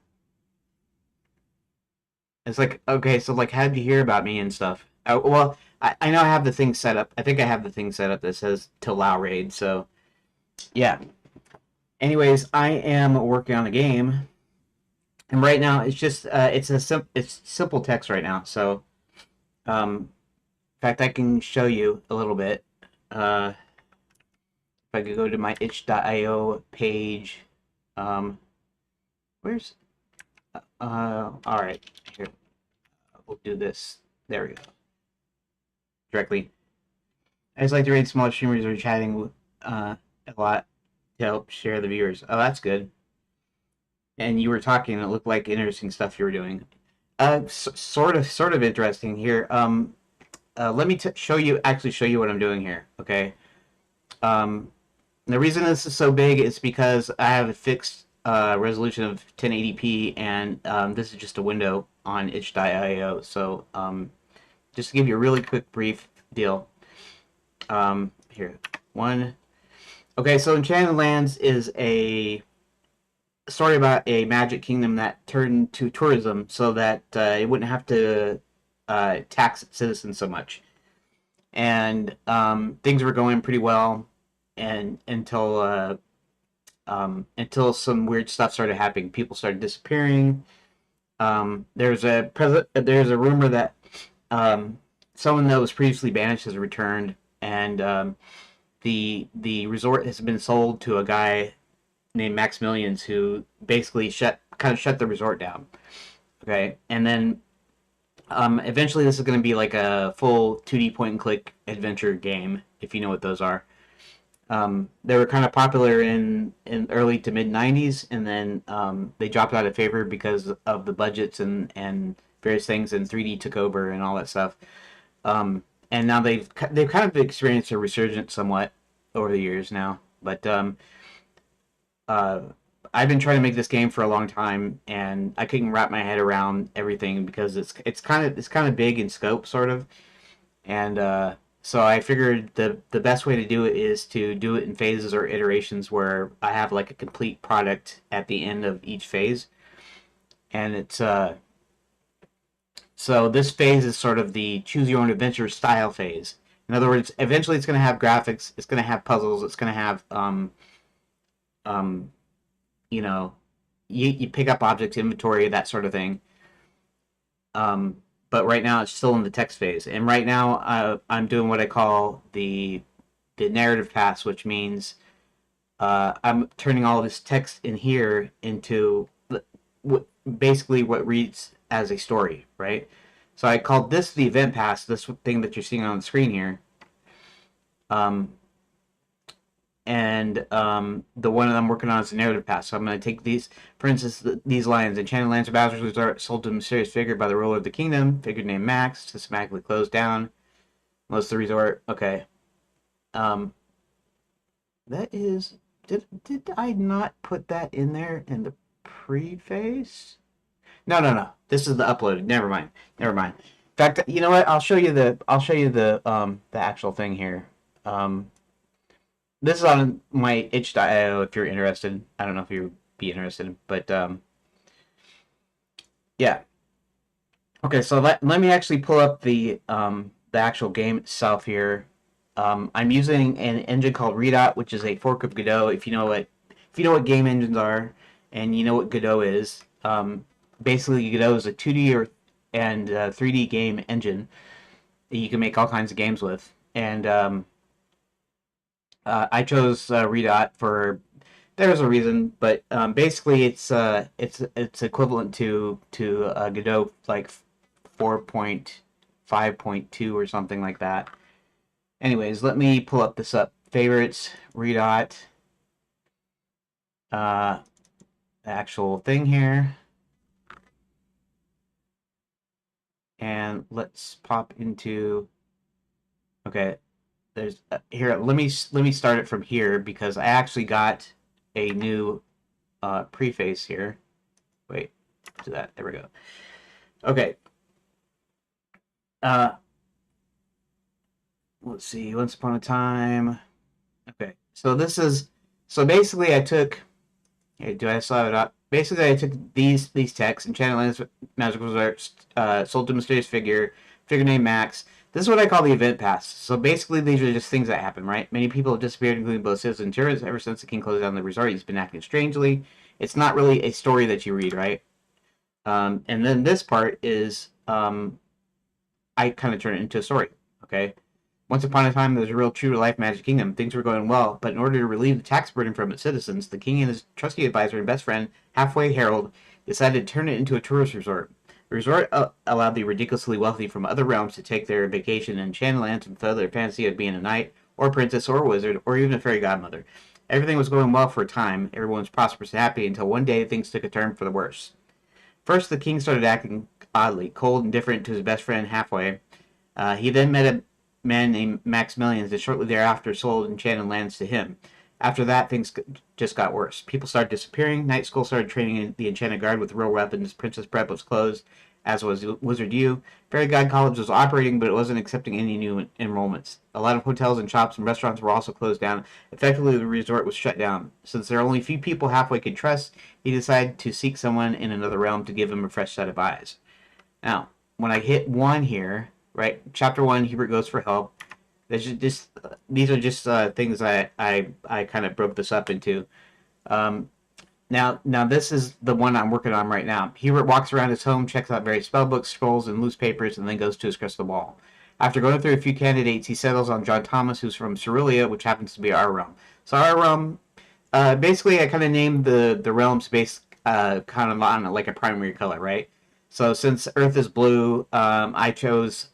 It's like, okay, so like, how did you hear about me and stuff? Well, I know I have the thing set up. I think I have the thing set up that says to allow raid. So yeah. Anyways, I am working on a game, and right now it's just it's simple text right now. So in fact, I can show you a little bit. If I could go to my itch.io page, um, where's all right, here, we'll do this. There we go. Directly. I just like to read small streamers or chatting a lot to help share the viewers. Oh, that's good. And you were talking, and it looked like interesting stuff you were doing. Sort of interesting here. Let me show you, actually show you what I'm doing here. Okay. Um, the reason this is so big is because I have a fixed resolution of 1080p, and this is just a window on itch.io. So just to give you a really quick, brief deal. Here, one. Okay, so Enchanted Lands is a story about a magic kingdom that turned to tourism so that it wouldn't have to tax its citizens so much. And things were going pretty well, and until some weird stuff started happening. People started disappearing. There's a rumor that someone that was previously banished has returned, and the resort has been sold to a guy named Maximilians, who basically shut the resort down. Okay, and then eventually this is going to be like a full 2D point and click adventure game, if you know what those are. They were kind of popular in early to mid 90s, and then they dropped out of favor because of the budgets and various things, and 3D took over and all that stuff. And now they've kind of experienced a resurgence somewhat over the years now, but uh, I've been trying to make this game for a long time, and I couldn't wrap my head around everything because it's kind of big in scope, sort of, and so I figured the best way to do it is to do it in phases or iterations where I have like a complete product at the end of each phase, and it's so this phase is sort of the choose your own adventure style phase. In other words, eventually it's going to have graphics, it's going to have puzzles, it's going to have um, you know, you pick up objects, inventory, that sort of thing. Um, but right now it's still in the text phase, and right now I'm doing what I call the narrative pass, which means I'm turning all this text in here into basically what reads as a story, right? So I called this the event pass, this thing that you're seeing on the screen here. Um, and the one that I'm working on is the narrative path. So I'm going to take these, for instance, these lines. Enchanted lands of Bowser's Resort sold to a mysterious figure by the ruler of the kingdom, figure named Max, systematically closed down. Unless the resort, okay. Um, that is, did I not put that in there in the preface? No, no, no. This is the uploaded. Never mind. Never mind. In fact, you know what? I'll show you the actual thing here. Um, this is on my itch.io if you're interested. I don't know if you'd be interested, but yeah. Okay, so let me actually pull up the actual game itself here. I'm using an engine called Redot, which is a fork of Godot. If you know what game engines are, and you know what Godot is, basically Godot is a 2D and 3D game engine that you can make all kinds of games with. And I chose Redot for there's a reason, but basically it's equivalent to Godot like 4.5.2 or something like that. Anyways, let me pull up this up. Favorites, Redot, the actual thing here, and let's pop into. Okay, there's here. Let me start it from here because I actually got a new preface here. Wait, do that. There we go. Okay. Uh, let's see. Once upon a time. Okay. So this is so basically I took Okay, do I still have it up? Basically, I took these texts, Enchanted Lands, Magical Resorts, sold to Mysterious Figure named Max. This is what I call the event pass. So basically, these are just things that happen, right? Many people have disappeared, including both citizens and tourists. Ever since the king closed down the resort, he's been acting strangely. It's not really a story that you read, right? And then this part is I kind of turn it into a story. Okay. Once upon a time, there was a real true to life magic kingdom. Things were going well, but in order to relieve the tax burden from its citizens, the king and his trusty advisor and best friend, Halfway Harold, decided to turn it into a tourist resort. The resort allowed the ridiculously wealthy from other realms to take their vacation in enchanted lands and fulfill their fantasy of being a knight, or princess, or wizard, or even a fairy godmother. Everything was going well for a time. Everyone was prosperous and happy until one day things took a turn for the worse. First, the king started acting oddly, cold and different to his best friend Halfway. He then met a man named Maximilian that shortly thereafter sold enchanted lands to him. After that, things just got worse. People started disappearing. Night school started training in the Enchanted Guard with real weapons. Princess Prep was closed, as was Wizard U. Fairy God College was operating, but it wasn't accepting any new enrollments. A lot of hotels and shops and restaurants were also closed down. Effectively, the resort was shut down. Since there are only a few people Halfway could trust, he decided to seek someone in another realm to give him a fresh set of eyes. Now, when I hit 1 here, right, chapter 1, Hubert goes for help. These are just things I kind of broke this up into. Um, now this is the one I'm working on right now. Hubert walks around his home, checks out various spellbooks, scrolls, and loose papers, and then goes to his crystal ball. After going through a few candidates, he settles on John Thomas, who's from Cerulia, which happens to be our realm. So our realm, basically, I kind of named the realms based kind of on like a primary color, right? So since Earth is blue, I chose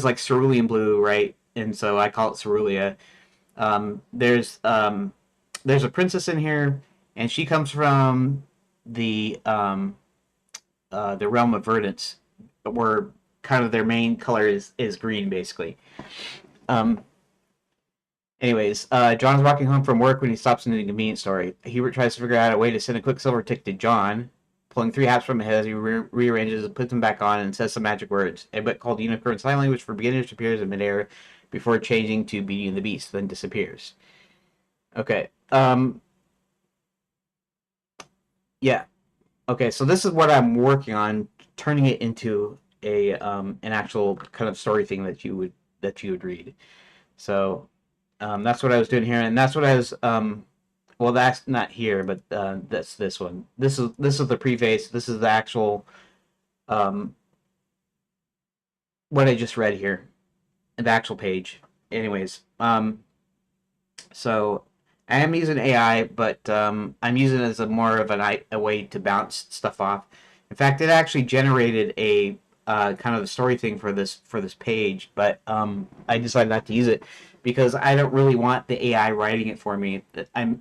like cerulean blue, right? And so I call it Cerulia. Um, there's um, there's a princess in here, and she comes from the um, the realm of Verdance, where kind of their main color is green, basically. Um, Anyways, John's walking home from work when he stops in the convenience store. Hubert tries to figure out a way to send a quick silver tick to John, pulling 3 hats from his head as he rearranges and puts them back on and says some magic words. A book called Unicorn Sign Language for Beginners appears in midair before changing to Beauty and the Beast, then disappears. Okay. Yeah. Okay, so this is what I'm working on, turning it into a an actual kind of story thing that you would read. So that's what I was doing here, and that's what I was. Well, that's not here, but that's this one. This is the preface. This is the actual um, what I just read here, the actual page. Anyways, so I am using AI, but I'm using it as a more of a way to bounce stuff off. In fact, it actually generated a kind of the story thing for this page, but I decided not to use it because I don't really want the AI writing it for me.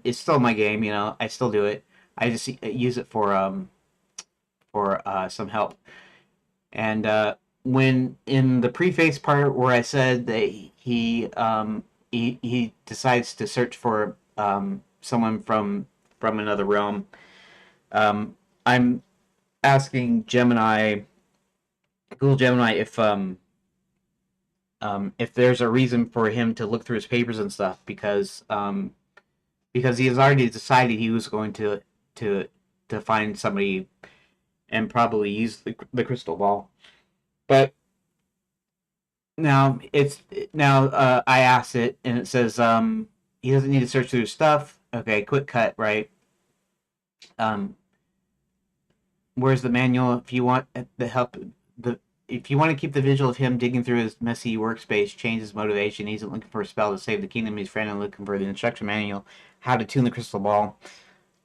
It's still my game, I still do it. I just use it for some help. And when in the preface part where I said that he decides to search for someone from another realm, I'm asking Google Gemini, if there's a reason for him to look through his papers and stuff, because he has already decided he was going to to find somebody and probably use the crystal ball. But now I asked it and it says he doesn't need to search through his stuff. Okay, quick cut, right? Um, where's the manual? The if you want to keep the visual of him digging through his messy workspace, change his motivation. He isn't looking for a spell to save the kingdom. He's friend and looking for the instruction manual, how to tune the crystal ball.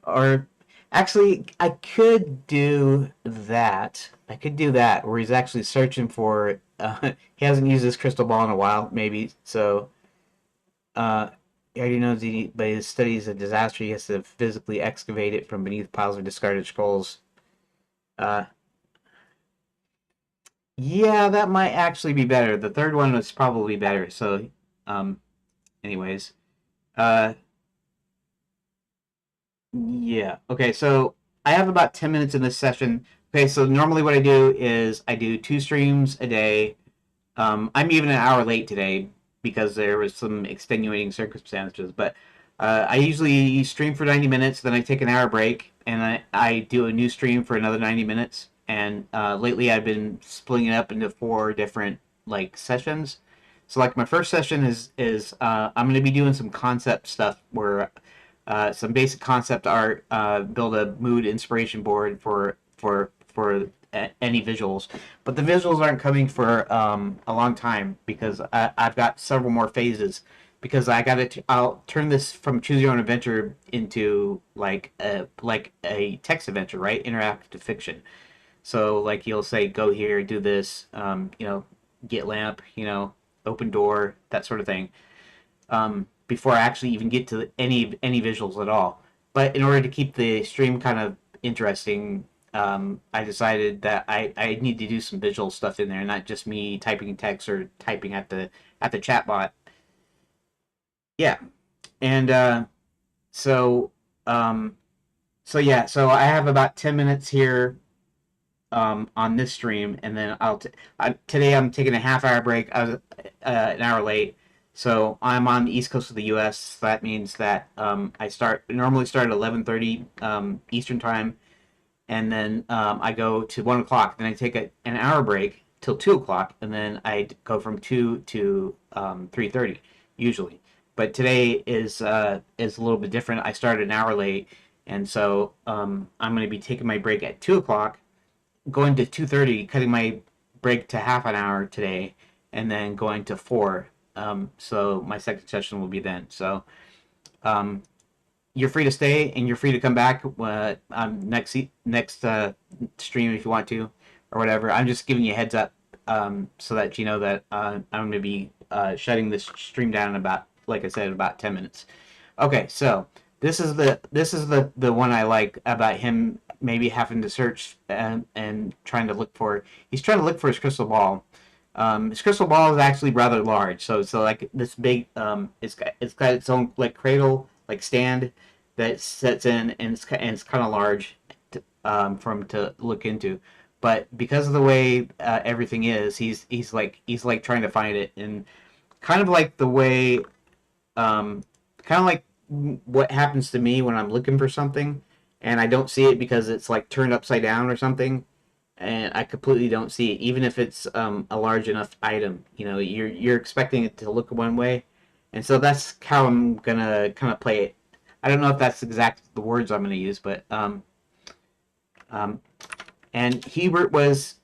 Or actually, I could do that. I could do that, where he's actually searching for. He hasn't used his crystal ball in a while, maybe. So he already knows but his study is a disaster. He has to physically excavate it from beneath piles of discarded scrolls. Uh, yeah, that might actually be better. The third one was probably better. So, um, anyways, uh, yeah. Okay, so I have about 10 minutes in this session. Okay, so normally what I do is I do 2 streams a day. I'm even an hour late today because there was some extenuating circumstances, but I usually stream for 90 minutes, then I take an hour break, and I do a new stream for another 90 minutes. And lately, I've been splitting it up into four different like sessions. So like my first session is I'm going to be doing some concept stuff where some basic concept art, build a mood inspiration board for any visuals. But the visuals aren't coming for a long time because I've got several more phases. Because I'll turn this from choose your own adventure into like a text adventure, right? Interactive fiction. So like you'll say, go here, do this, get lamp, open door, that sort of thing. Before I actually even get to any visuals at all. But in order to keep the stream kind of interesting, I decided that I need to do some visual stuff in there, not just me typing text or typing at the chat bot. Yeah, and so um, so I have about 10 minutes here on this stream, and then today I'm taking a half-hour break. I was an hour late, so I'm on the east coast of the U.S. So that means that I normally start at 11:30 Eastern time, and then I go to 1 o'clock. Then I take an hour break till 2 o'clock, and then I go from 2 to 3:30 usually. But today is a little bit different. I started an hour late, and so I'm going to be taking my break at 2 o'clock, going to 2:30, cutting my break to half an hour today, and then going to 4. So my second session will be then. So um, you're free to stay and you're free to come back next stream if you want to, or whatever. I'm just giving you a heads up so that you know that I'm going to be shutting this stream down in about, like I said, about 10 minutes. Okay, so this is the one I like about him maybe having to search and trying to look for. He's trying to look for his crystal ball. His crystal ball is actually rather large, so like this big. It's got its own like cradle, like stand that sets in, and it's kind of large for him to look into. But because of the way everything is, he's like trying to find it, and kind of like the way, kind of like what happens to me when I'm looking for something and I don't see it because it's like turned upside down or something, and I completely don't see it, even if it's a large enough item. You're expecting it to look one way, and so that's how I'm gonna kind of play it. I don't know if that's exact the words I'm gonna use, but um, and Hubert was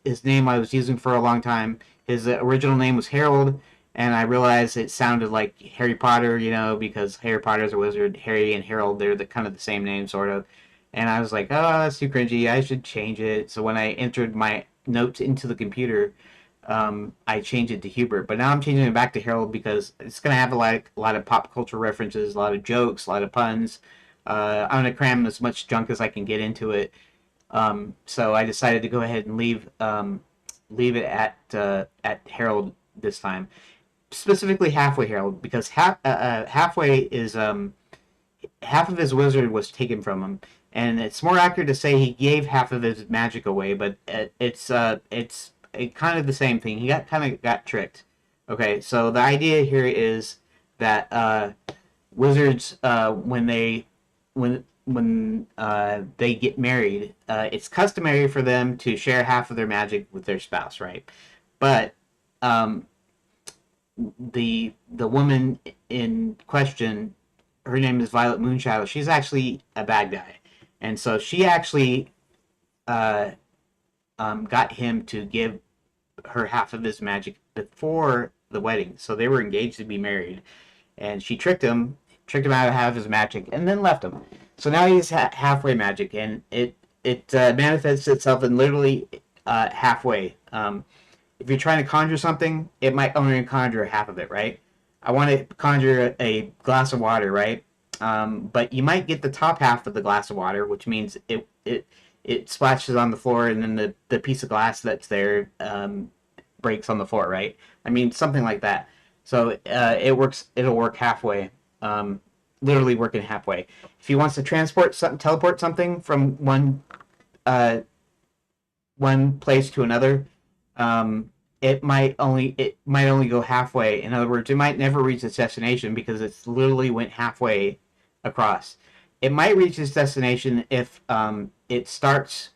his name I was using for a long time. His original name was Harold, and I realized it sounded like Harry Potter, because Harry Potter's a wizard. Harry and Harold, they're the kind of the same name, sort of. And I was like, oh, that's too cringy. I should change it. So when I entered my notes into the computer, I changed it to Hubert. But now I'm changing it back to Harold because it's gonna have a lot of pop culture references, a lot of jokes, a lot of puns. I'm gonna cram as much junk as I can get into it. So I decided to go ahead and leave it at Harold this time, specifically halfway Harold, because halfway is half of his wizard was taken from him, and it's more accurate to say he gave half of his magic away, but it's kind of the same thing. He got tricked. Okay, so the idea here is that wizards when they get married, it's customary for them to share half of their magic with their spouse, right? But um, the woman in question, her name is Violet Moonshadow. She's actually a bad guy, and so she actually uh, got him to give her half of his magic before the wedding. So they were engaged to be married, and she tricked him out of half his magic, and then left him. So now he's halfway magic, and it manifests itself in literally halfway. If you're trying to conjure something, it might only conjure half of it, right? I want to conjure a glass of water, right? But you might get the top half of the glass of water, which means it splashes on the floor, and then the piece of glass that's there breaks on the floor, right? I mean, something like that. So it works. It'll work halfway. Literally working halfway. If he wants to teleport something from one place to another, it might only go halfway. In other words, it might never reach its destination because it's literally went halfway across. It might reach its destination if it starts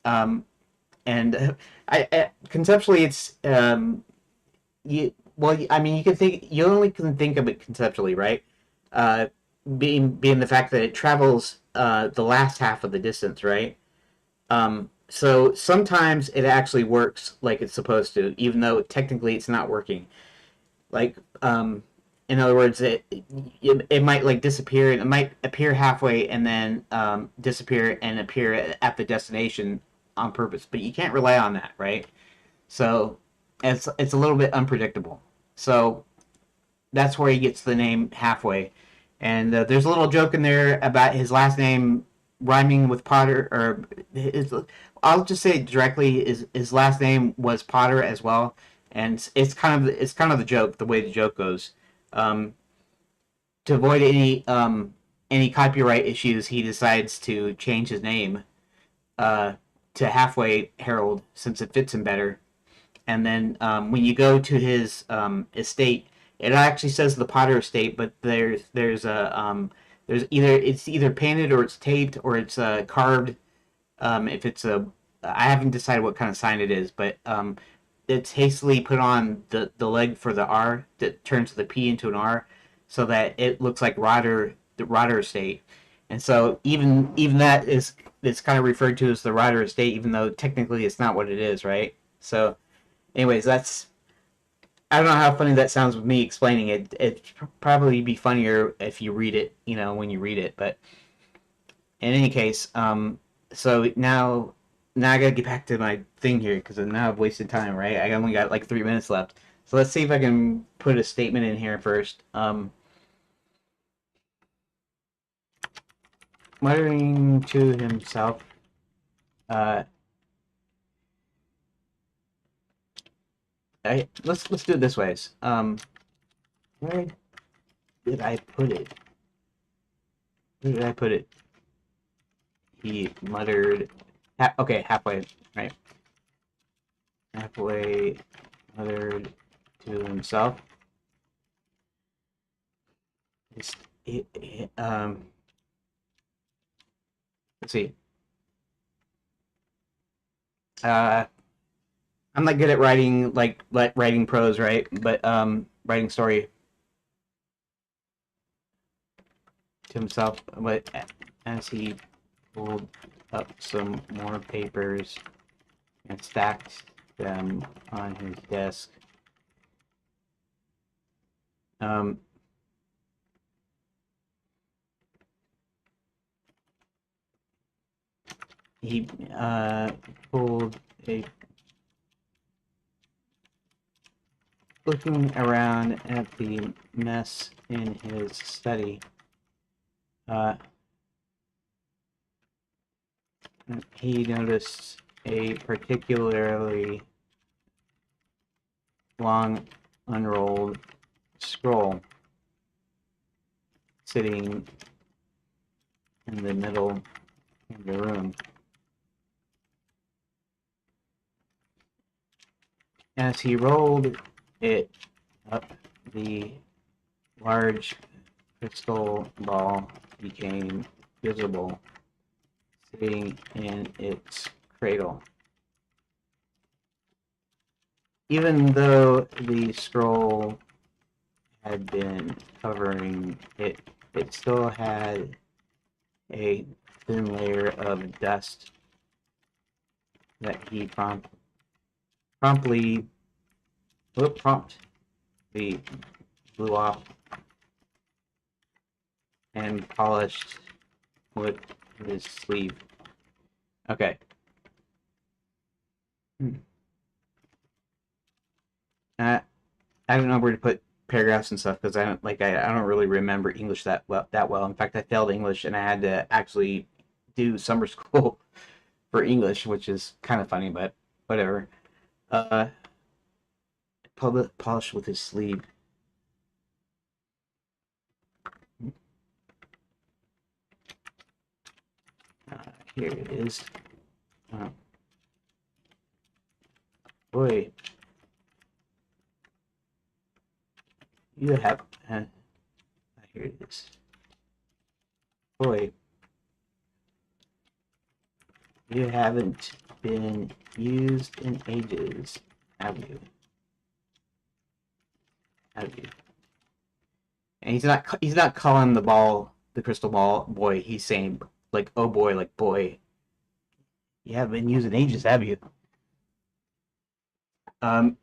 um, and conceptually it's I mean you only can think of it conceptually, right? Uh, being the fact that it travels the last half of the distance, right? So sometimes it actually works like it's supposed to, even though technically it's not working. Like, in other words, it might like disappear, and it might appear halfway and then disappear and appear at the destination on purpose. But you can't rely on that, right? So it's a little bit unpredictable. So that's where he gets the name Halfway. And there's a little joke in there about his last name rhyming with Potter, or I'll just say it directly. His last name was Potter as well, and it's kind of the joke, the way the joke goes. Um, to avoid any copyright issues, he decides to change his name uh, to Halfway Harold since it fits him better. And then when you go to his estate, it actually says the Potter estate, but there's either painted or it's taped or it's carved. If it's I haven't decided what kind of sign it is, but it's hastily put on the leg for the R that turns the P into an R, so that it looks like the Rotter estate. And so even that is kind of referred to as the Rotter estate, even though technically it's not what it is, right? So anyways, that's I don't know how funny that sounds with me explaining it. It'd probably be funnier if you read it, when you read it. But in any case, so now I gotta get back to my thing here because now I've wasted time, right? I only got like 3 minutes left. So let's see if I can put a statement in here first. Muttering to himself, uh, let's do it this way. Where did I put it? Where did I put it? He muttered. Okay, halfway, right? Halfway muttered to himself. It's, let's see. Uh, I'm not good at writing like writing prose, right? But writing story to himself. But as he pulled up some more papers and stacked them on his desk, um, he pulled a looking around at the mess in his study. Uh, he noticed a particularly long, unrolled scroll sitting in the middle of the room. As he rolled it up, the large crystal ball became visible, sitting in its cradle. Even though the scroll had been covering it, it still had a thin layer of dust that he promptly blew off and polished with his sleeve. Okay. Uh, I don't know where to put paragraphs and stuff because I don't really remember English that well. In fact, I failed English and I had to actually do summer school for English, which is kind of funny, but whatever. Uh, polish with his sleeve. Here it is. Uh, boy, you have here it is. Boy, you haven't been used in ages, have you? Have you? And he's not calling the ball the crystal ball boy. He's saying like, oh boy, like boy, you haven't been used in ages, have you? Um.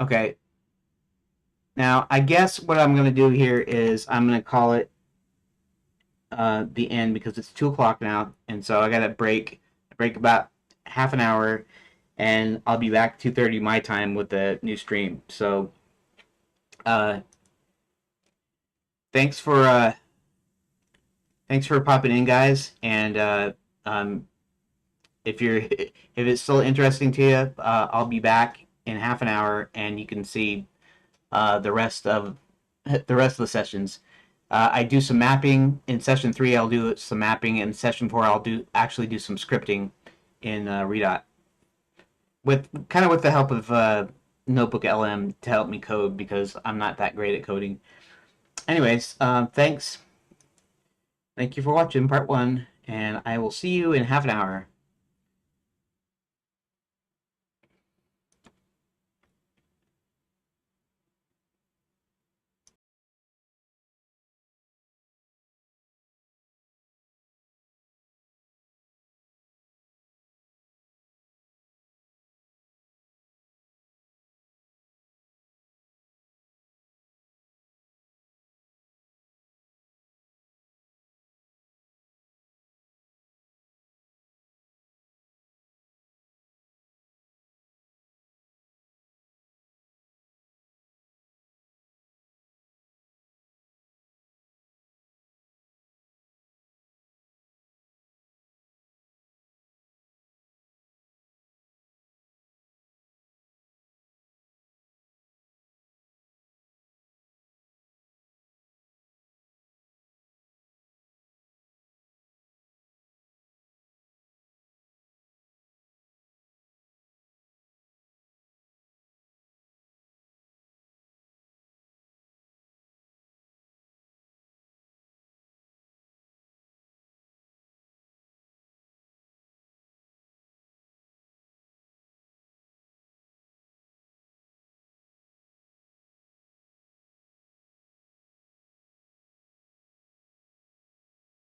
Okay. Now I guess what I'm gonna do here is I'm gonna call it the end because it's 2 o'clock now, and so I got to break about half an hour, and I'll be back 2:30 my time with the new stream. So, uh, thanks for uh, thanks for popping in, guys. And if you're if it's still interesting to you, I'll be back in half an hour, and you can see the rest of the sessions. I do some mapping in session 3. I'll do some mapping in session 4. I'll actually do some scripting in Redot with the help of Notebook LM to help me code because I'm not that great at coding. Anyways, thanks. Thank you for watching part 1, and I will see you in half an hour.